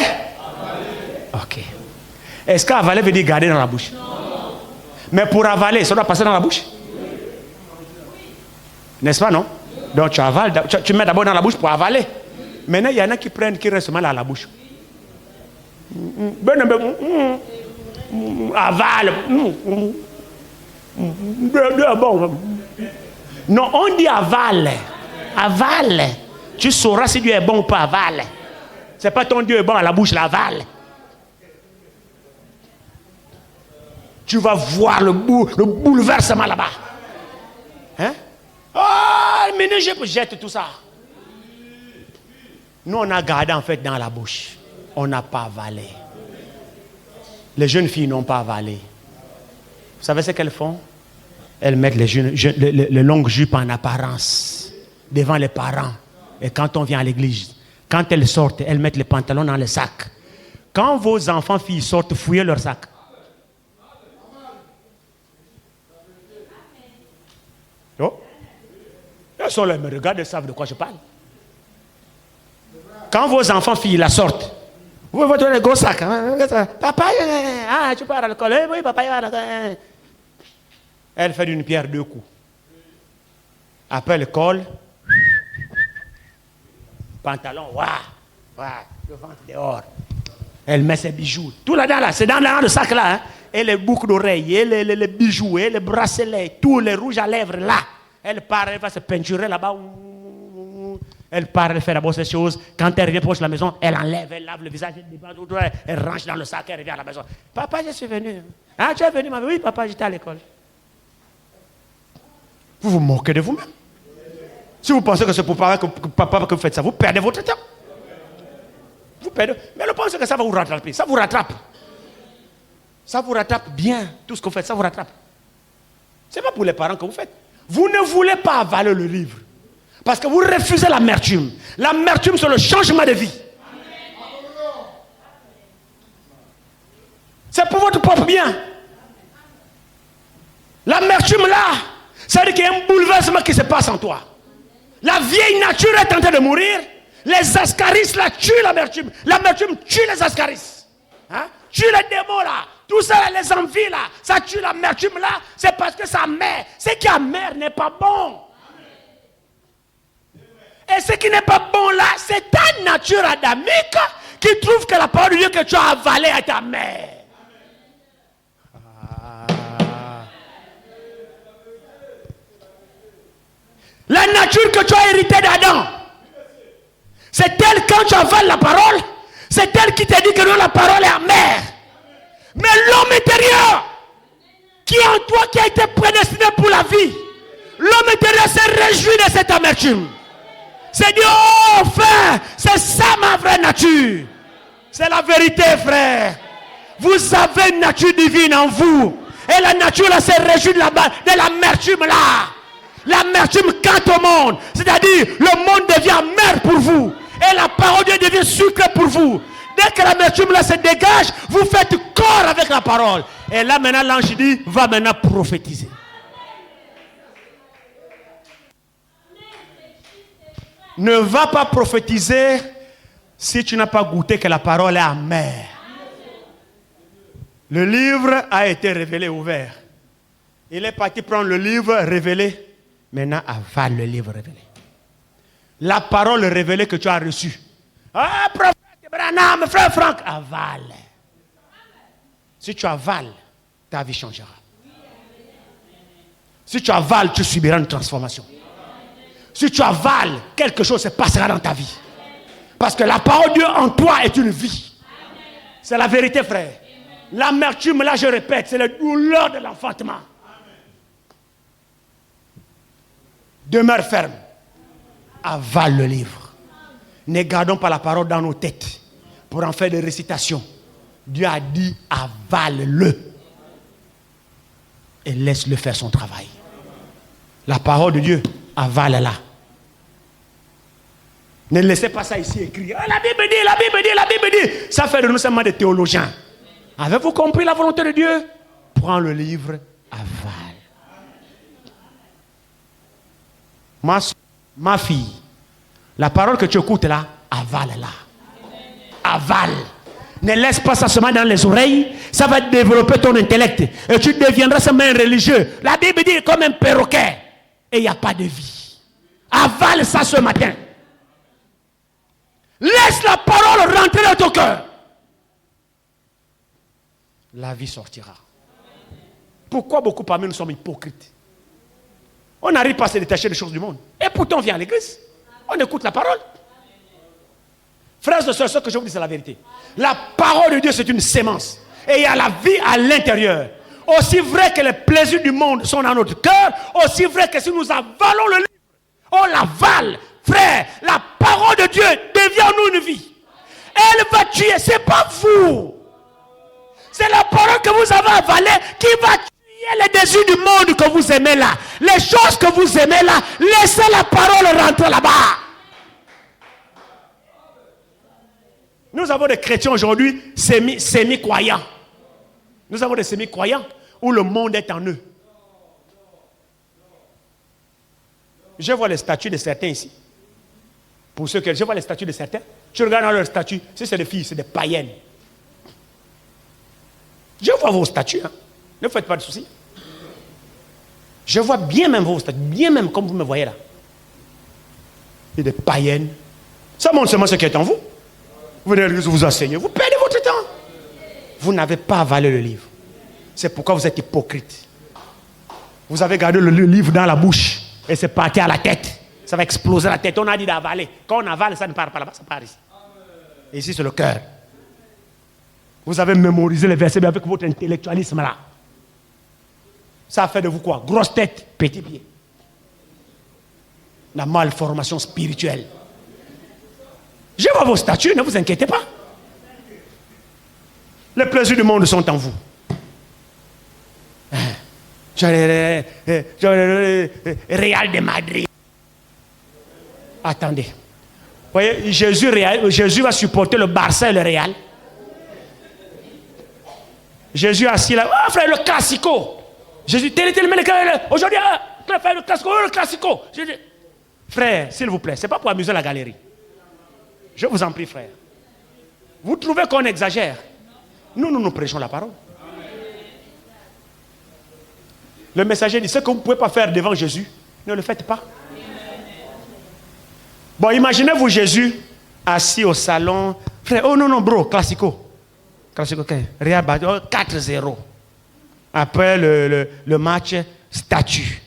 Ok. Est-ce qu'avaler veut dire garder dans la bouche? Non. Mais pour avaler, ça doit passer dans la bouche? N'est-ce pas, non? Donc tu avales, tu mets d'abord dans la bouche pour avaler. Maintenant, il y en a qui prennent, qui restent mal à la bouche. Avale. Non, on dit avale. Avale. Tu sauras si Dieu est bon ou pas, avale. C'est pas ton Dieu est bon à la bouche, l'avale. Tu vas voir le bouleversement là-bas. Hein? Oh, maintenant je jette tout ça. Nous, on a gardé en fait dans la bouche. On n'a pas avalé. Les jeunes filles n'ont pas avalé. Vous savez ce qu'elles font? Elles mettent les longues jupes en apparence devant les parents. Et quand on vient à l'église, quand elles sortent, elles mettent les pantalons dans le sac. Quand vos enfants filles sortent, fouillez leur sac. Oh. Elles sont là, me regardent, elles savent de quoi je parle. Quand vos enfants filles la sortent, vous voyez votre gros sac. Papa, tu pars à l'école. Oui, papa, il va à l'école. Elle fait d'une pierre deux coups. Après l'école, pantalon, le ventre dehors. Elle met ses bijoux. Tout là-dedans, là, c'est dans le sac là. Hein. Et les boucles d'oreilles, et les bijoux, et les bracelets, tous les rouges à lèvres là. Elle part, elle va se peinturer là-bas. Elle part, elle fait d'abord ces choses. Quand elle revient proche de la maison, elle enlève, elle lave le visage, elle range dans le sac, elle revient à la maison. Papa, je suis venu. Ah, tu es venu, maman? Oui, papa, j'étais à l'école. Vous vous moquez de vous-même. Si vous pensez que c'est pour papa que vous faites ça, vous perdez votre temps. Vous perdez. Mais le pensez que ça va vous rattraper. Ça vous rattrape. Ça vous rattrape bien. Tout ce que vous faites, ça vous rattrape. Ce n'est pas pour les parents que vous faites. Vous ne voulez pas avaler le livre. Parce que vous refusez l'amertume. L'amertume, c'est le changement de vie. C'est pour votre propre bien. L'amertume là, ça veut dire qu'il y a un bouleversement qui se passe en toi. La vieille nature est en train de mourir. Les ascaris là tuent l'amertume. L'amertume tue les ascaris. Hein? Tue les démons là. Tout ça, les envies là, ça tue l'amertume là. C'est parce que ça amer. Ce qui est amer n'est pas bon. Et ce qui n'est pas bon là, c'est ta nature adamique qui trouve que la parole de Dieu que tu as avalée est amère. La nature que tu as héritée d'Adam, c'est elle quand tu avales la parole, c'est elle qui te dit que non, la parole est amère. Mais l'homme intérieur, qui est en toi, qui a été prédestiné pour la vie, l'homme intérieur s'est réjoui de cette amertume. C'est dit, oh frère, c'est ça ma vraie nature. C'est la vérité, frère. Vous avez une nature divine en vous. Et la nature là s'est réjouie de l'amertume là. L'amertume quant au monde. C'est-à-dire, le monde devient amer pour vous. Et la parole de Dieu devient sucrée pour vous. Dès que l'amertume là se dégage, vous faites corps avec la parole. Et là maintenant l'ange dit, va maintenant prophétiser. Ne va pas prophétiser si tu n'as pas goûté que la parole est amère. Le livre a été révélé, ouvert. Il est parti prendre le livre révélé. Maintenant, avale le livre révélé. La parole révélée que tu as reçue. Ah, prophète Branham, frère Franck, avale. Si tu avales, ta vie changera. Si tu avales, tu subiras une transformation. Si tu avales, quelque chose se passera dans ta vie. Parce que la parole de Dieu en toi est une vie. C'est la vérité, frère. L'amertume, là, je répète, c'est la douleur de l'enfantement. Demeure ferme. Avale le livre. Ne gardons pas la parole dans nos têtes pour en faire des récitations. Dieu a dit, avale-le. Et laisse-le faire son travail. La parole de Dieu, avale-la. Ne laissez pas ça ici écrit. Ah, la Bible dit, la Bible dit, la Bible dit. Ça fait de nous seulement des théologiens. Avez-vous compris la volonté de Dieu? Prends le livre, avale. Ma fille, la parole que tu écoutes là, avale-la. Avale. Ne laisse pas ça seulement dans les oreilles. Ça va développer ton intellect. Et tu deviendras seulement un religieux. La Bible dit comme un perroquet. Et il n'y a pas de vie. Avale ça ce matin. Laisse la parole rentrer dans ton cœur. La vie sortira. Pourquoi beaucoup parmi nous sommes hypocrites? On n'arrive pas à se détacher des choses du monde. Et pourtant on vient à l'église. On écoute la parole. Frères et sœurs, ce que je vous dis c'est la vérité. La parole de Dieu c'est une sémence. Et il y a la vie à l'intérieur. Aussi vrai que les plaisirs du monde sont dans notre cœur, aussi vrai que si nous avalons le livre, on l'avale. Frère, la parole de Dieu devient en nous une vie. Elle va tuer, c'est pas vous. C'est la parole que vous avez avalée qui va tuer les désirs du monde que vous aimez là. Les choses que vous aimez là, laissez la parole rentrer là-bas. Nous avons des chrétiens aujourd'hui semi-croyants. Nous avons des semi-croyants où le monde est en eux. Je vois les statuts de certains ici. Pour ceux que je vois les statuts de certains, tu regardes dans leurs statuts, si c'est des filles, c'est des païennes. Je vois vos statuts, hein. Ne faites pas de soucis. Je vois bien même vos statuts, bien même comme vous me voyez là. Et des païennes. Ça montre seulement ce qui est en vous. Vous venez à l'église, vous enseignez, vous perdez votre temps. Vous n'avez pas avalé le livre. C'est pourquoi vous êtes hypocrite. Vous avez gardé le livre dans la bouche et c'est parti à la tête. Ça va exploser la tête. On a dit d'avaler. Quand on avale, ça ne part pas là-bas, ça part ici. Et ici, c'est le cœur. Vous avez mémorisé les versets avec votre intellectualisme là. Ça fait de vous quoi? Grosse tête, petit pied. La malformation spirituelle. Je vois vos statuts, ne vous inquiétez pas. Les plaisirs du monde sont en vous. Real de Madrid. Attendez. Vous voyez, Jésus va supporter le Barça et le Real. Jésus assis là. Ah, frère, le classico. Jésus, aujourd'hui, frère, le classico, le classico. Frère, s'il vous plaît, ce n'est pas pour amuser la galerie. Je vous en prie, frère. Vous trouvez qu'on exagère? Nous prêchons la parole. Le messager dit, ce que vous ne pouvez pas faire devant Jésus, ne le faites pas. Bon, imaginez-vous Jésus assis au salon. Frère, oh non, bro, classico. Classico, ok. Real 4-0. Après le match, statut.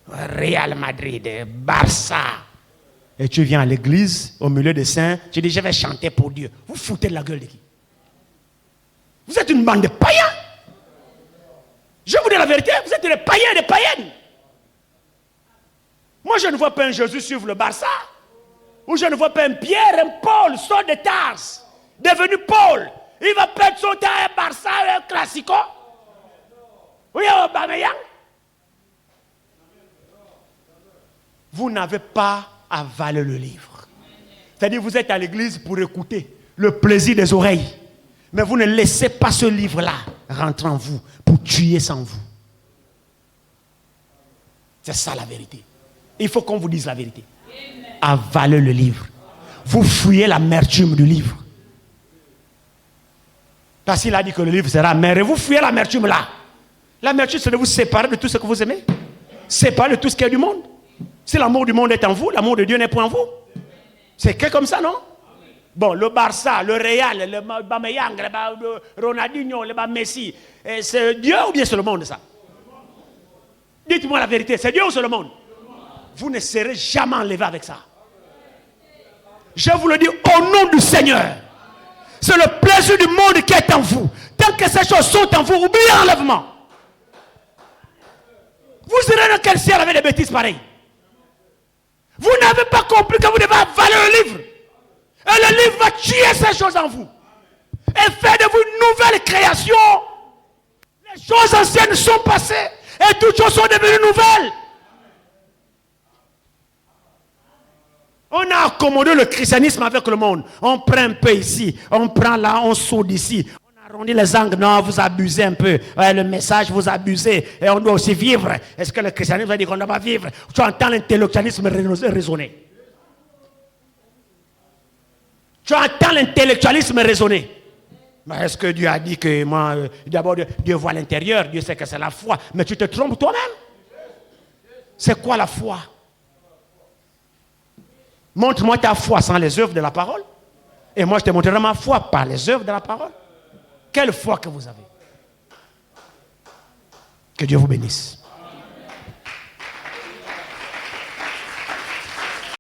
Real Madrid, Barça. Et tu viens à l'église, au milieu des saints, tu dis, je vais chanter pour Dieu. Vous foutez de la gueule de qui? Vous êtes une bande de païens. Je vous dis la vérité, vous êtes des païens et des païennes. Moi, je ne vois pas un Jésus suivre le Barça. Ou je ne vois pas un Pierre, un Paul, sort de Tars, devenu Paul. Il va perdre son temps à un Barça et un Classico. Oui, Aubameyang. Vous n'avez pas avalé le livre. C'est-à-dire, vous êtes à l'église pour écouter le plaisir des oreilles. Mais vous ne laissez pas ce livre-là rentrer en vous pour tuer sans vous. C'est ça la vérité. Il faut qu'on vous dise la vérité. Avalez le livre. Vous fouillez l'amertume du livre. Parce qu'il a dit que le livre sera amer. Et vous fouillez l'amertume là. L'amertume, c'est de vous séparer de tout ce que vous aimez. Séparer de tout ce qui est du monde. Si l'amour du monde est en vous, l'amour de Dieu n'est point en vous. C'est que comme ça, non? Bon, le Barça, le Real, le Aubameyang, le Ronaldinho, le Messi, c'est Dieu ou bien c'est le monde ça? Dites-moi la vérité, c'est Dieu ou c'est le monde? Vous ne serez jamais enlevé avec ça. Je vous le dis au nom du Seigneur. C'est le plaisir du monde qui est en vous. Tant que ces choses sont en vous, oubliez l'enlèvement. Vous irez dans quel ciel avec des bêtises pareilles? Vous n'avez pas compris que vous devez avaler le livre. Et le livre va tuer ces choses en vous. Et faire de vous une nouvelle création. Les choses anciennes sont passées. Et toutes choses sont devenues nouvelles. On a accommodé le christianisme avec le monde. On prend un peu ici, on prend là, on saute ici. On arrondit les angles. Non, vous abusez un peu. Ouais, le message, vous abusez. Et on doit aussi vivre. Est-ce que le christianisme va dire qu'on ne doit pas vivre? Tu entends l'intellectualisme raisonner. Tu entends l'intellectualisme raisonner. Mais est-ce que Dieu a dit que moi, d'abord Dieu voit l'intérieur, Dieu sait que c'est la foi. Mais tu te trompes toi-même. C'est quoi la foi? Montre-moi ta foi sans les œuvres de la parole. Et moi, je te montrerai ma foi par les œuvres de la parole. Quelle foi que vous avez. Que Dieu vous bénisse.